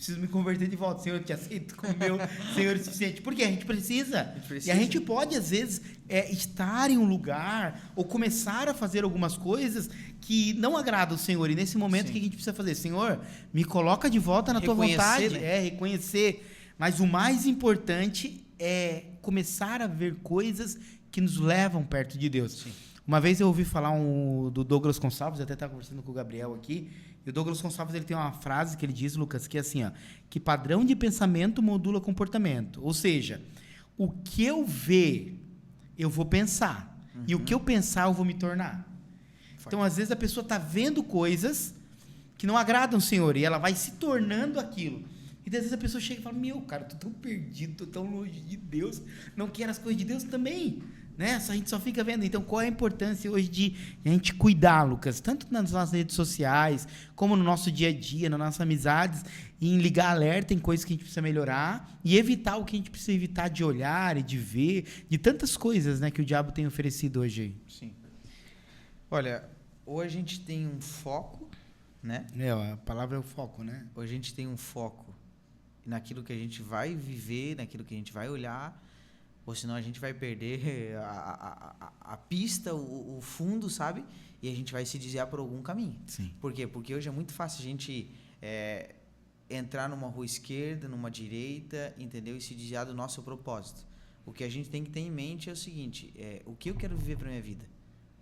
preciso me converter de volta. Senhor, eu te aceito como meu Senhor suficiente. Porque a gente precisa. E a gente pode, às vezes, estar em um lugar ou começar a fazer algumas coisas que não agradam o Senhor. E nesse momento, o que a gente precisa fazer? Senhor, me coloca de volta na tua vontade. Né? Reconhecer. Mas o mais importante é começar a ver coisas que nos levam perto de Deus. Sim. Uma vez eu ouvi falar do Douglas Gonçalves, até estava conversando com o Gabriel aqui, e o Douglas Gonçalves ele tem uma frase que ele diz, Lucas, que é assim, ó, que padrão de pensamento modula comportamento. Ou seja, o que eu ver, eu vou pensar. E o que eu pensar, eu vou me tornar. Então, às vezes, a pessoa está vendo coisas que não agradam o Senhor, e ela vai se tornando aquilo. E às vezes a pessoa chega e fala, meu, cara, tô tão perdido, tô tão longe de Deus, não quero as coisas de Deus também. Né? A gente só fica vendo. Então, qual é a importância hoje de a gente cuidar, Lucas? Tanto nas nossas redes sociais, como no nosso dia a dia, nas nossas amizades, em ligar alerta em coisas que a gente precisa melhorar e evitar o que a gente precisa evitar de olhar e de ver, de tantas coisas, né, que o diabo tem oferecido hoje. Sim. Olha, hoje a gente tem um foco, né? A palavra é o foco, né? Hoje a gente tem um foco naquilo que a gente vai viver, naquilo que a gente vai olhar, ou senão a gente vai perder a pista, o fundo, sabe? E a gente vai se desviar por algum caminho. Sim. Por quê? Porque hoje é muito fácil a gente entrar numa rua esquerda, numa direita, entendeu? E se desviar do nosso propósito. O que a gente tem que ter em mente é o seguinte, o que eu quero viver para minha vida?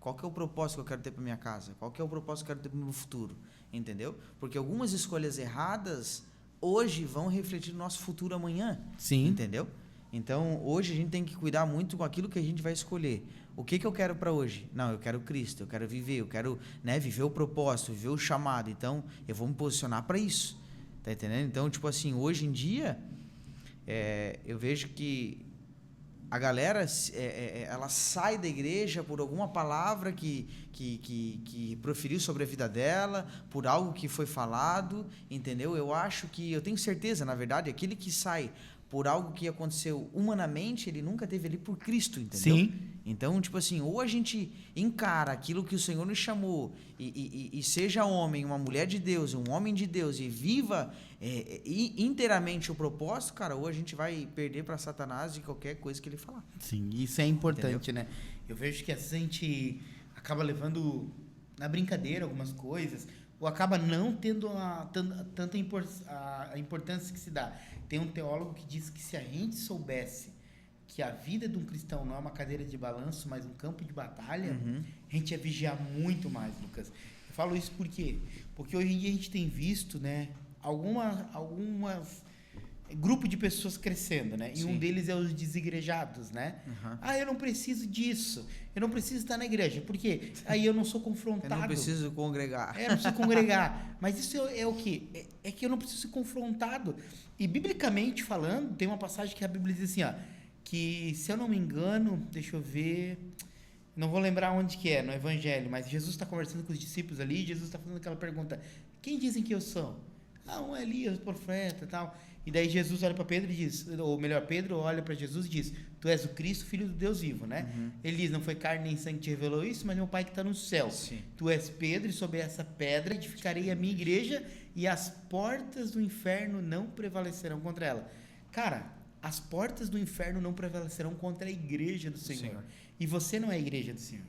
Qual que é o propósito que eu quero ter para minha casa? Qual que é o propósito que eu quero ter para o meu futuro? Entendeu? Porque algumas escolhas erradas hoje vão refletir no nosso futuro amanhã. Sim. Entendeu? Então, hoje a gente tem que cuidar muito com aquilo que a gente vai escolher. O que eu quero para hoje? Não, eu quero Cristo, eu quero viver, eu quero, né, viver o propósito, viver o chamado. Então, eu vou me posicionar para isso. Tá entendendo? Então, tipo assim, hoje em dia, eu vejo que a galera, ela sai da igreja por alguma palavra que proferiu sobre a vida dela, por algo que foi falado, entendeu? Eu tenho certeza, na verdade, aquele que sai por algo que aconteceu humanamente, ele nunca teve ali por Cristo, entendeu? Sim. Então, tipo assim, ou a gente encara aquilo que o Senhor nos chamou e seja homem, uma mulher de Deus, um homem de Deus e viva inteiramente o propósito, cara, ou a gente vai perder para Satanás de qualquer coisa que ele falar. Sim, isso é importante, entendeu? né? Eu vejo que às vezes a gente acaba levando na brincadeira algumas coisas, ou acaba não tendo tanta a importância que se dá. Tem um teólogo que diz que se a gente soubesse que a vida de um cristão não é uma cadeira de balanço, mas um campo de batalha, a gente ia vigiar muito mais, Lucas. Eu falo isso por quê? Porque hoje em dia a gente tem visto, né, algumas grupo de pessoas crescendo, né? E Sim. um deles é os desigrejados, né? Eu não preciso disso. Eu não preciso estar na igreja. Por quê? Aí eu não sou confrontado. Eu não preciso congregar. Eu não preciso congregar. Mas isso é o quê? É que eu não preciso ser confrontado. E biblicamente falando, tem uma passagem que a Bíblia diz assim, ó, que, se eu não me engano, deixa eu ver, não vou lembrar onde que é, no Evangelho, mas Jesus está conversando com os discípulos ali, e Jesus está fazendo aquela pergunta, quem dizem que eu sou? Um é Elias, profeta e tal. E daí Jesus olha para Pedro e diz, ou melhor, Pedro olha para Jesus e diz, tu és o Cristo, filho do Deus vivo, né? Ele diz, não foi carne nem sangue que te revelou isso, mas meu Pai que está no céu. Sim. Tu és Pedro, e sobre essa pedra edificarei a minha igreja, e as portas do inferno não prevalecerão contra ela. Cara, as portas do inferno não prevalecerão contra a igreja do Senhor. E você não é a igreja do Senhor.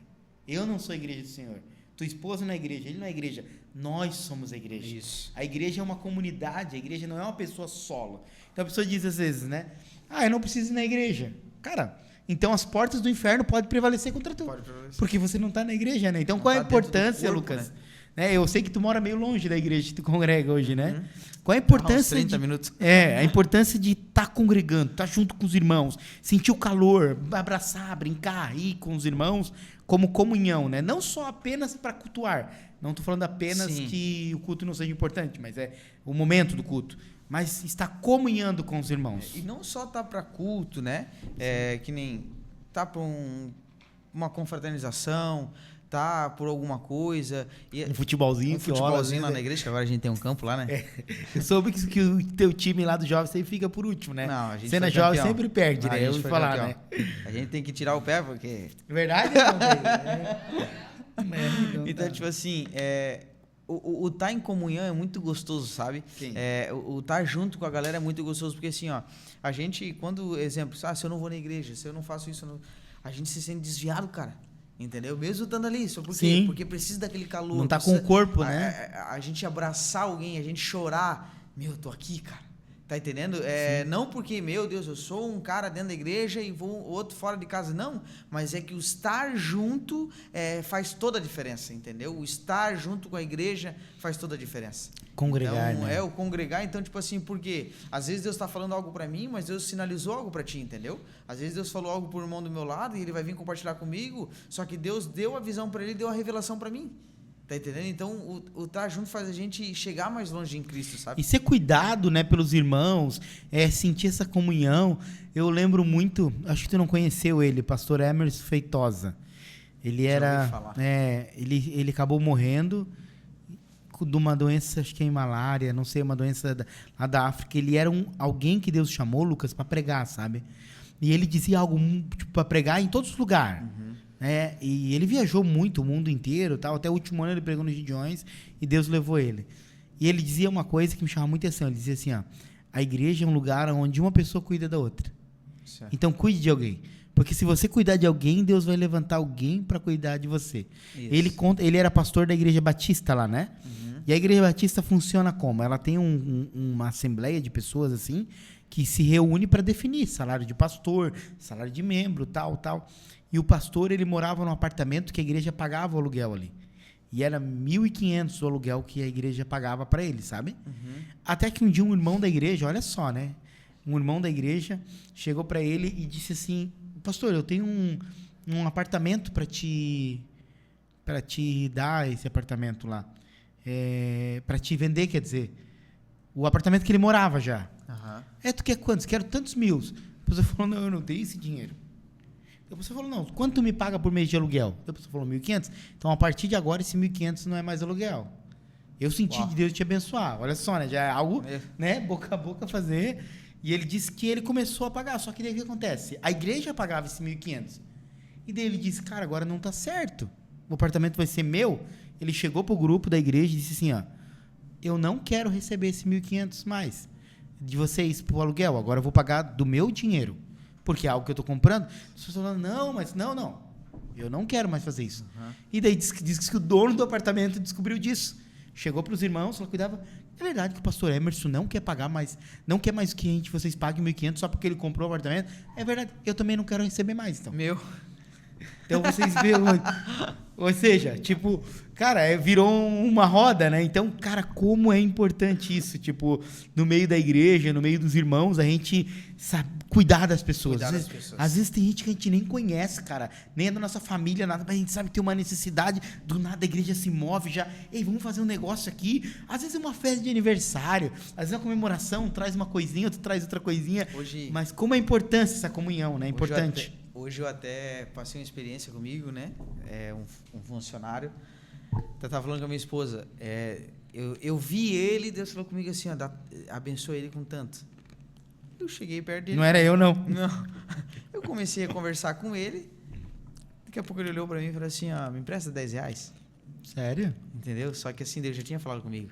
Eu não sou a igreja do Senhor. Tua esposa não é a igreja, ele não é a igreja. Nós somos a igreja. Isso. A igreja é uma comunidade, a igreja não é uma pessoa solo. Então a pessoa diz às vezes, né? Eu não preciso ir na igreja. Cara, então as portas do inferno podem prevalecer contra tu. Pode prevalecer. Porque você não está na igreja, né? Então não qual é a tá dentro do importância, corpo, Lucas? Né? Eu sei que tu mora meio longe da igreja que tu congrega hoje, né? Qual a importância 30 minutos. a importância de estar congregando, estar junto com os irmãos, sentir o calor, abraçar, brincar, rir com os irmãos, como comunhão, né? Não só apenas para cultuar. Não estou falando apenas que o culto não seja importante, mas é o momento do culto. Mas estar comunhando com os irmãos. E não só tá para culto, né? Que nem tá para uma confraternização, tá por alguma coisa. Um futebolzinho. Um futebolzinho lá na igreja, que agora a gente tem um campo lá, né? Eu soube que o teu time lá do jovem sempre fica por último, né? Não, a gente Cena jovem sempre perde, né? Eu ouvi falar, né? A gente tem que tirar o pé, porque... Verdade? Então, tipo assim, o tá em comunhão é muito gostoso, sabe? Sim. O tá junto com a galera é muito gostoso, porque assim, ó, a gente, quando, exemplo, se eu não vou na igreja, se eu não faço isso, a gente se sente desviado, cara. Entendeu? Mesmo estando ali, só porque, porque precisa daquele calor. Não tá com o corpo, né? A gente abraçar alguém, a gente chorar. Meu, eu tô aqui, cara. Tá entendendo? Não porque, meu Deus, eu sou um cara dentro da igreja e vou outro fora de casa, não. Mas é que o estar junto faz toda a diferença, entendeu? O estar junto com a igreja faz toda a diferença. Congregar, então, né? O congregar, então, tipo assim, porque às vezes Deus tá falando algo pra mim, mas Deus sinalizou algo pra ti, entendeu? Às vezes Deus falou algo pro irmão do meu lado e ele vai vir compartilhar comigo, só que Deus deu a visão pra ele e deu a revelação pra mim. Tá entendendo? Então, o estar junto faz a gente chegar mais longe em Cristo, sabe? E ser cuidado, né, pelos irmãos, sentir essa comunhão. Eu lembro muito, acho que tu não conheceu ele, pastor Emerson Feitosa. Ele era... ele acabou morrendo de uma doença, acho que é malária, não sei, uma doença lá da África. Ele era alguém que Deus chamou, Lucas, para pregar, sabe? E ele dizia algo tipo, para pregar em todos os lugares. E ele viajou muito o mundo inteiro, tal. Até o último ano ele pregou nos Gideões e Deus levou ele. E ele dizia uma coisa que me chamava muita atenção. Ele dizia assim, ó, a igreja é um lugar onde uma pessoa cuida da outra. Certo. Então cuide de alguém. Porque se você cuidar de alguém, Deus vai levantar alguém para cuidar de você. Ele era pastor da Igreja Batista lá, né? E a Igreja Batista funciona como? Ela tem uma assembleia de pessoas assim que se reúne para definir salário de pastor, salário de membro, tal. E o pastor, ele morava num apartamento que a igreja pagava o aluguel ali. E era 1.500 o aluguel que a igreja pagava para ele, sabe? Até que um dia um irmão da igreja, olha só, né? Um irmão da igreja chegou para ele e disse assim, pastor, eu tenho um apartamento para te dar esse apartamento lá. Para te vender, quer dizer. O apartamento que ele morava já. Tu quer quantos? Quero tantos mil. A pessoa falou, não, eu não tenho esse dinheiro. Depois você falou, não, quanto tu me paga por mês de aluguel? Depois você falou, 1.500. Então, a partir de agora, esse 1.500 não é mais aluguel. Eu senti de Deus te abençoar. Olha só, né? Já é algo, né? Boca a boca fazer. E ele disse que ele começou a pagar. Só que daí o que acontece? A igreja pagava esse 1.500. E daí ele disse, cara, agora não tá certo. O apartamento vai ser meu. Ele chegou pro grupo da igreja e disse assim, ó, eu não quero receber esse 1.500 mais de vocês pro aluguel. Agora eu vou pagar do meu dinheiro. Porque é algo que eu estou comprando. As pessoas falam, não. Eu não quero mais fazer isso. E daí diz que o dono do apartamento descobriu disso. Chegou para os irmãos, ela cuidava. É verdade que o pastor Emerson não quer pagar mais, não quer mais que vocês paguem 1.500 só porque ele comprou o apartamento. É verdade, eu também não quero receber mais, então. Então vocês veem, ou seja, tipo, cara, virou uma roda, né? Então, cara, como é importante isso, tipo, no meio da igreja, no meio dos irmãos, a gente sabe cuidar das pessoas. Às vezes tem gente que a gente nem conhece, cara, nem é da nossa família, nada, mas a gente sabe que tem uma necessidade, do nada a igreja se move já, ei, vamos fazer um negócio aqui. Às vezes é uma festa de aniversário, às vezes é uma comemoração, traz uma coisinha, outro traz outra coisinha, mas como é importante essa comunhão, né? É importante. Hoje eu até passei uma experiência comigo, né? Um funcionário. Eu tava falando com a minha esposa. Eu vi ele, Deus falou comigo assim, ó, abençoe ele com tanto. Eu cheguei perto dele. Não era eu, não. Não. Eu comecei a conversar com ele. Daqui a pouco ele olhou pra mim e falou assim, ó, me empresta R$10. Sério? Entendeu? Só que assim, Deus já tinha falado comigo.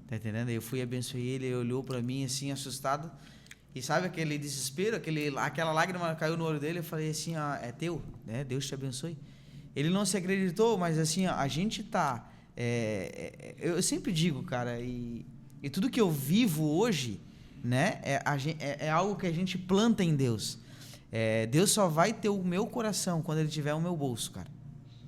Tá entendendo? Eu fui abençoei ele, ele olhou pra mim assim, assustado. E sabe aquele desespero, aquela lágrima caiu no olho dele, eu falei assim, ó, é teu, né? Deus te abençoe. Ele não se acreditou, mas assim, ó, a gente tá... eu sempre digo, cara, e tudo que eu vivo hoje, né, é algo que a gente planta em Deus. Deus só vai ter o meu coração quando Ele tiver o meu bolso, cara.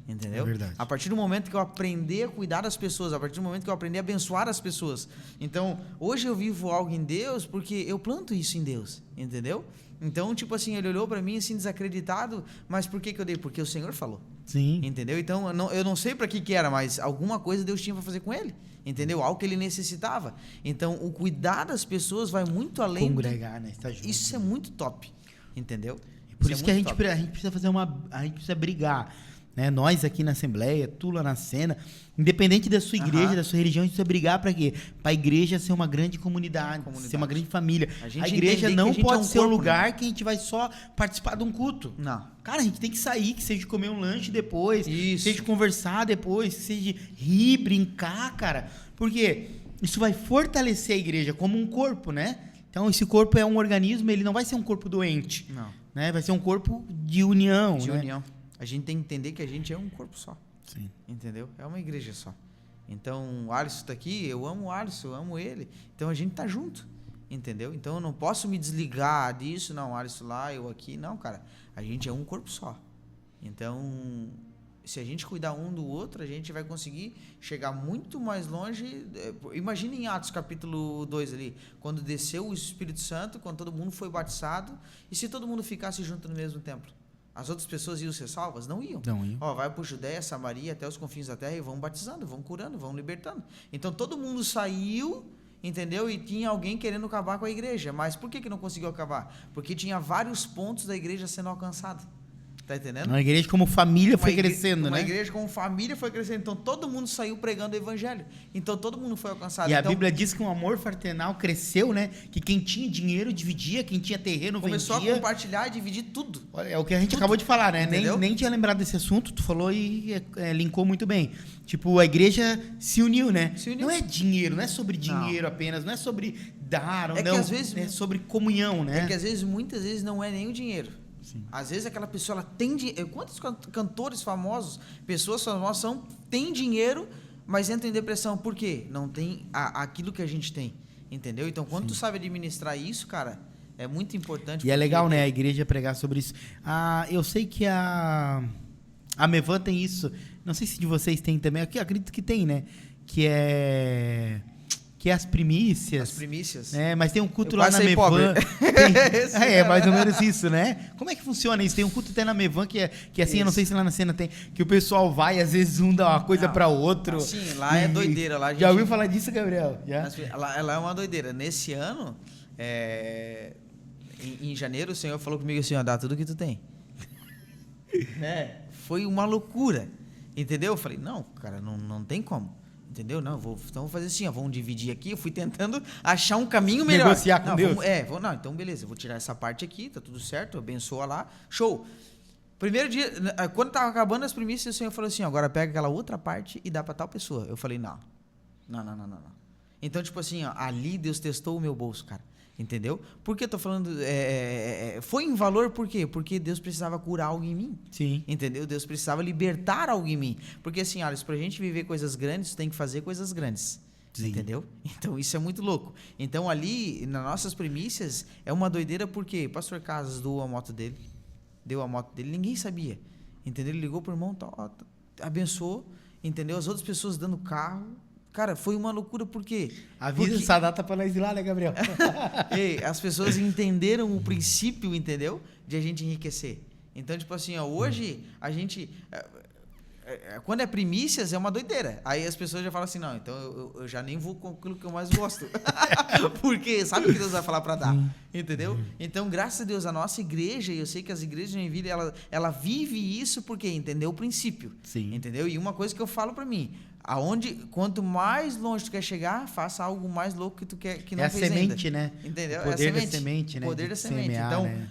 Entendeu? É verdade. A partir do momento que eu aprender a cuidar das pessoas, a partir do momento que eu aprender a abençoar as pessoas. Então, hoje eu vivo algo em Deus porque eu planto isso em Deus, entendeu? Então, tipo assim, ele olhou pra mim assim, desacreditado, mas por que eu dei? Porque o Senhor falou. Sim. Entendeu? Então, eu não sei pra que era, mas alguma coisa Deus tinha pra fazer com ele, entendeu? Algo que ele necessitava. Então, o cuidar das pessoas vai muito além... Congregar, né? Estar junto. Isso é muito top, entendeu? Por isso que a gente precisa fazer a gente precisa brigar. né? Nós aqui na Assembleia, tu lá na Cena, independente da sua igreja, da sua religião, a gente precisa brigar para quê? Para a igreja ser uma grande comunidade, ser uma grande família. A igreja não pode ser um lugar que a gente vai só participar de um culto. Não. Cara, a gente tem que sair, que seja comer um lanche depois, que seja conversar depois, que seja rir, brincar, cara. Porque isso vai fortalecer a igreja como um corpo, né? Então, esse corpo é um organismo, ele não vai ser um corpo doente. Não. Né? Vai ser um corpo de união. De né? união. A gente tem que entender que a gente é um corpo só. Sim. Entendeu? É uma igreja só. Então, o Alisson tá aqui, eu amo o Alisson, eu amo ele. Então, a gente tá junto. Entendeu? Então, eu não posso me desligar disso. Não, o Alisson lá, eu aqui. Não, cara. A gente é um corpo só. Então, se a gente cuidar um do outro, a gente vai conseguir chegar muito mais longe. Imagina em Atos capítulo 2 ali, quando desceu o Espírito Santo, quando todo mundo foi batizado, e se todo mundo ficasse junto no mesmo templo? As outras pessoas iam ser salvas? Não iam. Não iam. Ó, vai para Judéia, Samaria, até os confins da terra e vão batizando, vão curando, vão libertando. Então todo mundo saiu, entendeu? E tinha alguém querendo acabar com a igreja. Mas por que não conseguiu acabar? Porque tinha vários pontos da igreja sendo alcançados. Tá entendendo? Uma igreja como família foi crescendo, né? Uma igreja como família foi crescendo. Então, todo mundo saiu pregando o evangelho. Então, todo mundo foi alcançado. E então, a Bíblia diz que um amor fraternal cresceu, né? Que quem tinha dinheiro dividia, quem tinha terreno começou vendia. a compartilhar e dividir tudo. É o que a gente acabou de falar, né? Nem tinha lembrado desse assunto, tu falou e linkou muito bem. Tipo, a igreja se uniu, né? Se uniu. Não é dinheiro, não é sobre dinheiro apenas, não é sobre dar ou não. Que às vezes, é sobre comunhão, né? É que às vezes, muitas vezes, não é nem o dinheiro. Sim. Às vezes aquela pessoa, ela tem dinheiro. Quantos cantores famosos, pessoas famosas têm dinheiro, mas entram em depressão? Por quê? Não tem aquilo que a gente tem, entendeu? Então, quando tu sabe administrar isso, cara, é muito importante. E é legal, né, a igreja pregar sobre isso. Eu sei que a Mevan tem isso, não sei se de vocês tem também, eu acredito que tem, né? Que é as primícias. As primícias. Mas tem um culto lá na Mevan. É mais ou menos isso, né? Como é que funciona isso? Tem um culto até na Mevan que assim, eu não sei se lá na Cena tem, que o pessoal vai, às vezes um dá uma coisa para outro. Sim, lá é doideira. Lá já ouviu falar disso, Gabriel? Já? Ela é uma doideira. Nesse ano, em janeiro, o Senhor falou comigo assim, ó, dá tudo que tu tem. Foi uma loucura. Entendeu? Eu falei, não, cara, não tem como. Entendeu? Não, então vou fazer assim, ó, vamos dividir aqui. Eu fui tentando achar um caminho melhor. Negociar com Deus. Então beleza, eu vou tirar essa parte aqui, tá tudo certo, abençoa lá, show. Primeiro dia, quando tava acabando as primícias, o Senhor falou assim, agora pega aquela outra parte e dá pra tal pessoa. Eu falei, não. Então, tipo assim, ó, ali Deus testou o meu bolso, cara. Entendeu? Por que eu tô falando... foi em valor por quê? Porque Deus precisava curar algo em mim. Sim. Entendeu? Deus precisava libertar algo em mim. Porque assim, Alisson, pra gente viver coisas grandes, tem que fazer coisas grandes. Sim. Entendeu? Então, isso é muito louco. Então, ali, nas nossas primícias, é uma doideira porque o pastor Casas doou a moto dele. Deu a moto dele, ninguém sabia. Entendeu? Ele ligou pro irmão, abençoou. Entendeu? As outras pessoas dando carro. Cara, foi uma loucura, por quê? Avisa essa data pra nós ir lá, né, Gabriel? As pessoas entenderam o princípio, entendeu? De a gente enriquecer. Então, tipo assim, ó, hoje a gente... Quando é primícias, é uma doideira. Aí as pessoas já falam assim, não, então eu já nem vou com aquilo que eu mais gosto. Porque sabe o que Deus vai falar para dar, entendeu? Então, graças a Deus, a nossa igreja, e eu sei que as igrejas de Joinville, ela vive isso porque entendeu o princípio. Sim. Entendeu? E uma coisa que eu falo para mim, quanto mais longe tu quer chegar, faça algo mais louco que tu quer, que não fez ainda. É a semente, né? Entendeu? O poder da semente, né? O poder da semente. Semear, então, né?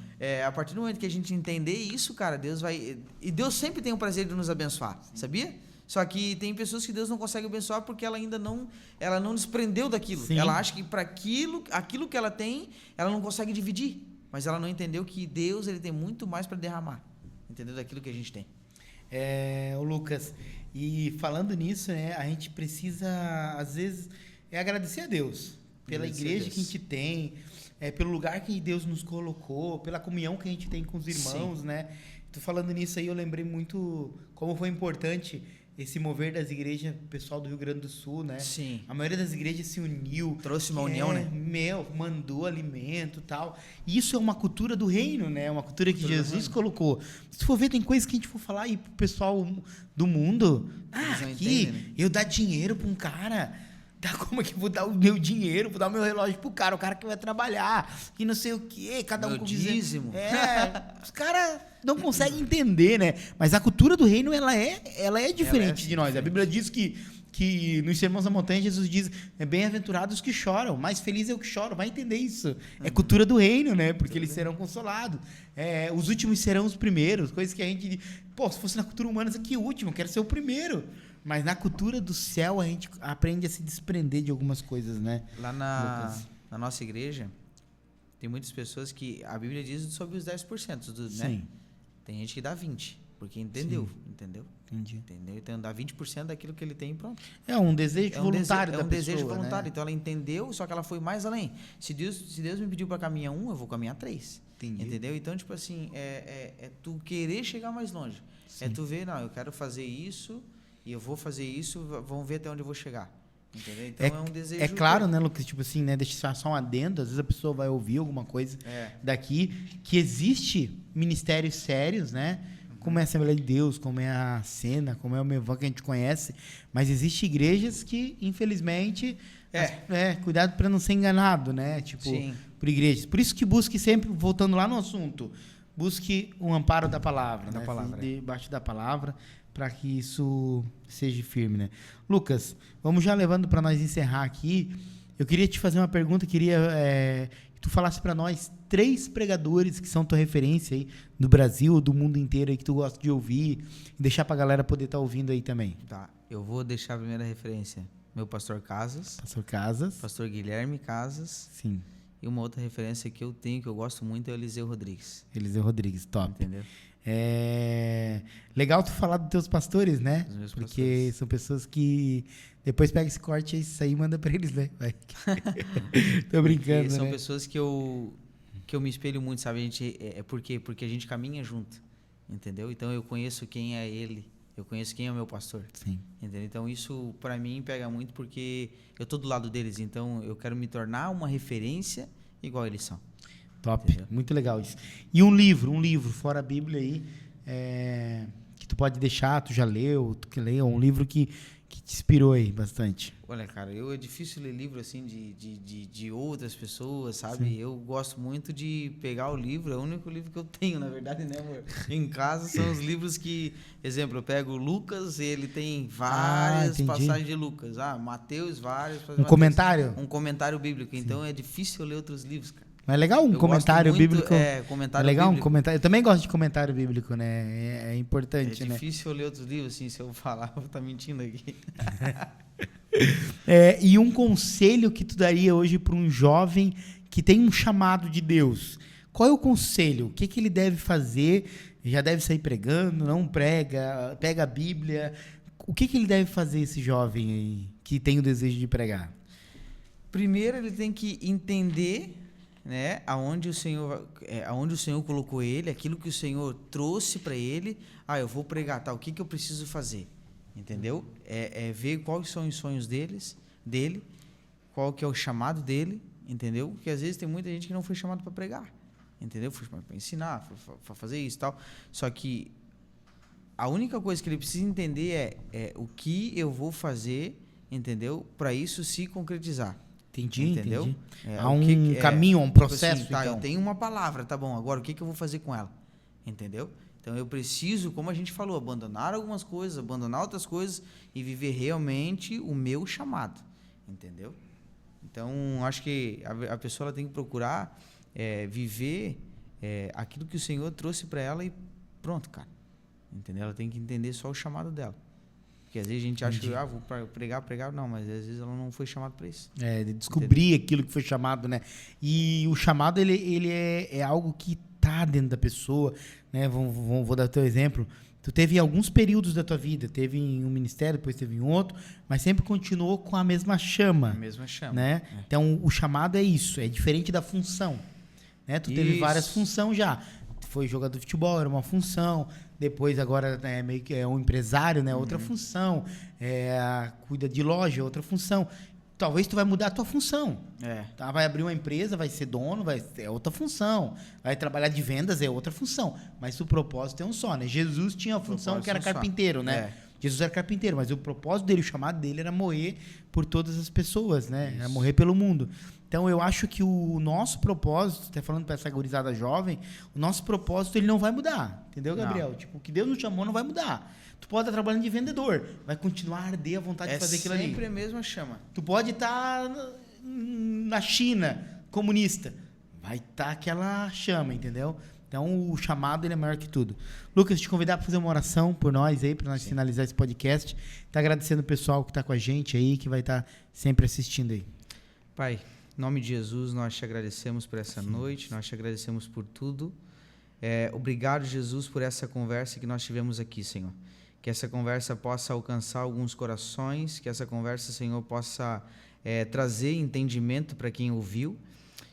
a partir do momento que a gente entender isso, cara, Deus vai... E Deus sempre tem o prazer de nos abençoar, sabia? Só que tem pessoas que Deus não consegue abençoar porque ela ainda não desprendeu daquilo. Sim. Ela acha que para aquilo que ela tem, ela não consegue dividir. Mas ela não entendeu que Deus, ele tem muito mais para derramar. Entendeu? Daquilo que a gente tem. Lucas, e falando nisso, né, a gente precisa, às vezes, agradecer a Deus pela igreja que a gente tem, pelo lugar que Deus nos colocou, pela comunhão que a gente tem com os irmãos, Sim. né? Tô falando nisso aí, eu lembrei muito como foi importante esse mover das igrejas, pessoal do Rio Grande do Sul, né? Sim. A maioria das igrejas se uniu. Trouxe uma união, né? Mandou alimento e tal. E isso é uma cultura do reino, né? Uma cultura que Jesus colocou. Se for ver, tem coisas que a gente for falar aí pro pessoal do mundo. Aqui, entendem, né? Eu dar dinheiro pra um cara... Tá, como é que eu vou dar o meu dinheiro, vou dar o meu relógio pro cara, o cara que vai trabalhar, e não sei o quê, cada um Meu com dízimo. os caras não conseguem entender, né? Mas a cultura do reino, ela é diferente de nós. diferente. A Bíblia diz que nos Sermões da Montanha, Jesus diz, bem-aventurados os que choram, mais feliz é o que chora, vai entender isso. É cultura do reino, né? Porque eles serão consolados. Os últimos serão os primeiros, coisas que a gente... Pô, se fosse na cultura humana, isso aqui é o último, eu quero ser o primeiro. Mas na cultura do céu, a gente aprende a se desprender de algumas coisas, né? Lá na nossa igreja, tem muitas pessoas que a Bíblia diz sobre os 10%, né? Sim. Tem gente que dá 20%, porque entendeu, entendeu? Entendi. Entendeu? Então dá 20% daquilo que ele tem e pronto. É um desejo voluntário da pessoa, desejo voluntário. né? Então ela entendeu, só que ela foi mais além. Se Deus me pediu para caminhar 1, eu vou caminhar 3. Entendi. Entendeu? Então, tipo assim, é tu querer chegar mais longe. Sim. É tu ver, não, eu quero fazer isso e eu vou fazer isso, vamos ver até onde eu vou chegar. Entendeu? Então é um desejo. É claro, né, Lucas? Tipo assim, né? Deixa eu só um adendo. Às vezes a pessoa vai ouvir alguma coisa daqui, que existe ministérios sérios, né? Como é a Assembleia de Deus, como é a Cena, como é o Mevan que a gente conhece. Mas existem igrejas que, infelizmente, cuidado para não ser enganado, né? Tipo, Sim. por igrejas. Por isso que busque sempre, voltando lá no assunto, busque um amparo da palavra, Da né? palavra, Debaixo da palavra, para que isso seja firme, né? Lucas, vamos já levando para nós encerrar aqui. Eu queria te fazer uma pergunta, queria que tu falasse para nós 3 pregadores que são tua referência aí do Brasil, do mundo inteiro aí, que tu gosta de ouvir, e deixar pra galera poder estar ouvindo aí também. Tá, eu vou deixar a primeira referência. Meu pastor Casas, Pastor Casas. pastor Guilherme Casas, Sim. e uma outra referência que eu tenho, que eu gosto muito, é o Eliseu Rodrigues. Eliseu Rodrigues, top. Entendeu? Legal tu falar dos teus pastores, né? Dos meus Porque pastores. são pessoas que depois pega esse corte aí e manda pra eles, né? Vai. Tô brincando, São né? pessoas que eu me espelho muito, sabe? A gente, porque a gente caminha junto, entendeu? Então eu conheço quem é ele, eu conheço quem é o meu pastor. Sim. Entendeu? Então isso pra mim pega muito porque eu tô do lado deles, então eu quero me tornar uma referência igual eles são. Top, Entendeu? muito legal isso. E um livro, fora a Bíblia aí, que tu pode deixar, tu já leu, tu que leu, um livro que te inspirou aí bastante. Olha, cara, é difícil ler livro assim de outras pessoas, sabe? Sim. Eu gosto muito de pegar o livro, é o único livro que eu tenho, na verdade, né, amor? Em casa são os livros que, exemplo, eu pego Lucas, ele tem várias entendi. passagens de Lucas. Mateus, várias passagens de Um Mateus. comentário? Um comentário bíblico. Então é difícil eu ler outros livros, cara. Mas é legal um Eu comentário gosto muito, bíblico. comentário É legal bíblico. um comentário. Eu também gosto de comentário bíblico, né? É importante, É né? difícil eu ler outros livros, assim, se eu falar, eu vou estar mentindo aqui. E um conselho que tu daria hoje para um jovem que tem um chamado de Deus? Qual é o conselho? O que ele deve fazer? Já deve sair pregando? Não prega? Pega a Bíblia? O que ele deve fazer, esse jovem aí, que tem o desejo de pregar? Primeiro ele tem que entender, né, aonde o Senhor colocou ele, aquilo que o Senhor trouxe para ele. Eu vou pregar, tá? O que eu preciso fazer? Entendeu? Ver quais são os sonhos dele, qual que é o chamado dele, entendeu? Porque às vezes tem muita gente que não foi chamado para pregar, entendeu? Foi chamado para ensinar, para fazer isso e tal. Só que a única coisa que ele precisa entender é o que eu vou fazer, entendeu? Para isso se concretizar. Entendeu? Entendi. Há um caminho, um processo, tipo assim, então. Eu tenho uma palavra, tá bom, agora o que eu vou fazer com ela? Entendeu? Então eu preciso, como a gente falou, abandonar algumas coisas, abandonar outras coisas e viver realmente o meu chamado, entendeu? Então acho que a pessoa ela tem que procurar viver aquilo que o Senhor trouxe para ela e pronto, cara. Entendeu? Ela tem que entender só o chamado dela. Porque às vezes a gente acha que vou pregar, não, mas às vezes ela não foi chamada para isso. Descobrir aquilo que foi chamado, né? E o chamado, ele é algo que tá dentro da pessoa, né? Vou dar o teu exemplo. Tu teve alguns períodos da tua vida, teve em um ministério, depois teve em outro, mas sempre continuou com a mesma chama. A mesma chama. Né? Então, o chamado é isso, é diferente da função. Né? Tu teve várias funções já. Foi jogador de futebol, era uma função. Depois, agora, meio que é um empresário, né? Outra função. Cuida de loja, outra função. Talvez tu vai mudar a tua função. Tá? Vai abrir uma empresa, vai ser dono, é outra função. Vai trabalhar de vendas, é outra função. Mas o propósito é um só, né? Jesus tinha a função que era carpinteiro, né? Jesus era carpinteiro, mas o propósito dele, o chamado dele era morrer por todas as pessoas, né? Era morrer pelo mundo. Então, eu acho que o nosso propósito, até falando para essa gurizada jovem, o nosso propósito ele não vai mudar, entendeu, Gabriel? Não. Tipo, o que Deus nos chamou não vai mudar. Tu pode estar trabalhando de vendedor, vai continuar a arder a vontade de fazer aquilo ali. É sempre a mesma chama. Tu pode estar na China, comunista, vai estar aquela chama, entendeu? Então, o chamado ele é maior que tudo. Lucas, te convidar para fazer uma oração por nós aí, para nós finalizar esse podcast. Tá agradecendo o pessoal que está com a gente aí, que vai estar sempre assistindo aí. Pai, em nome de Jesus, nós te agradecemos por essa noite, nós te agradecemos por tudo. Obrigado, Jesus, por essa conversa que nós tivemos aqui, Senhor. Que essa conversa possa alcançar alguns corações, que essa conversa, Senhor, possa trazer entendimento para quem ouviu.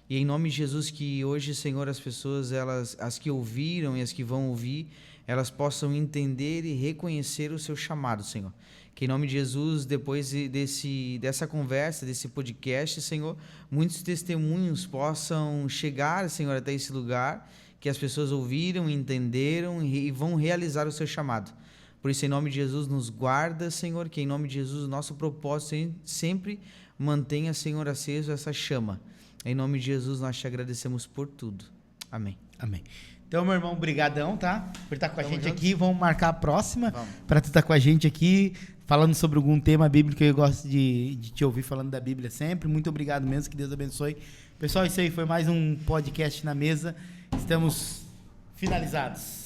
E em nome de Jesus, que hoje, Senhor, as pessoas, as que ouviram e as que vão ouvir, elas possam entender e reconhecer o seu chamado, Senhor. Que em nome de Jesus, depois dessa conversa, desse podcast, Senhor, muitos testemunhos possam chegar, Senhor, até esse lugar, que as pessoas ouviram, entenderam e vão realizar o seu chamado. Por isso, em nome de Jesus, nos guarda, Senhor, que em nome de Jesus, o nosso propósito sempre mantenha, Senhor, aceso essa chama. Em nome de Jesus, nós te agradecemos por tudo. Amém. Amém. Então, meu irmão, brigadão, tá? Por estar com a gente juntos. aqui. Vamos marcar a próxima para tu estar com a gente aqui, falando sobre algum tema bíblico. Eu gosto de te ouvir falando da Bíblia sempre. Muito obrigado mesmo, que Deus abençoe. Pessoal, isso aí foi mais um podcast na mesa. Estamos finalizados.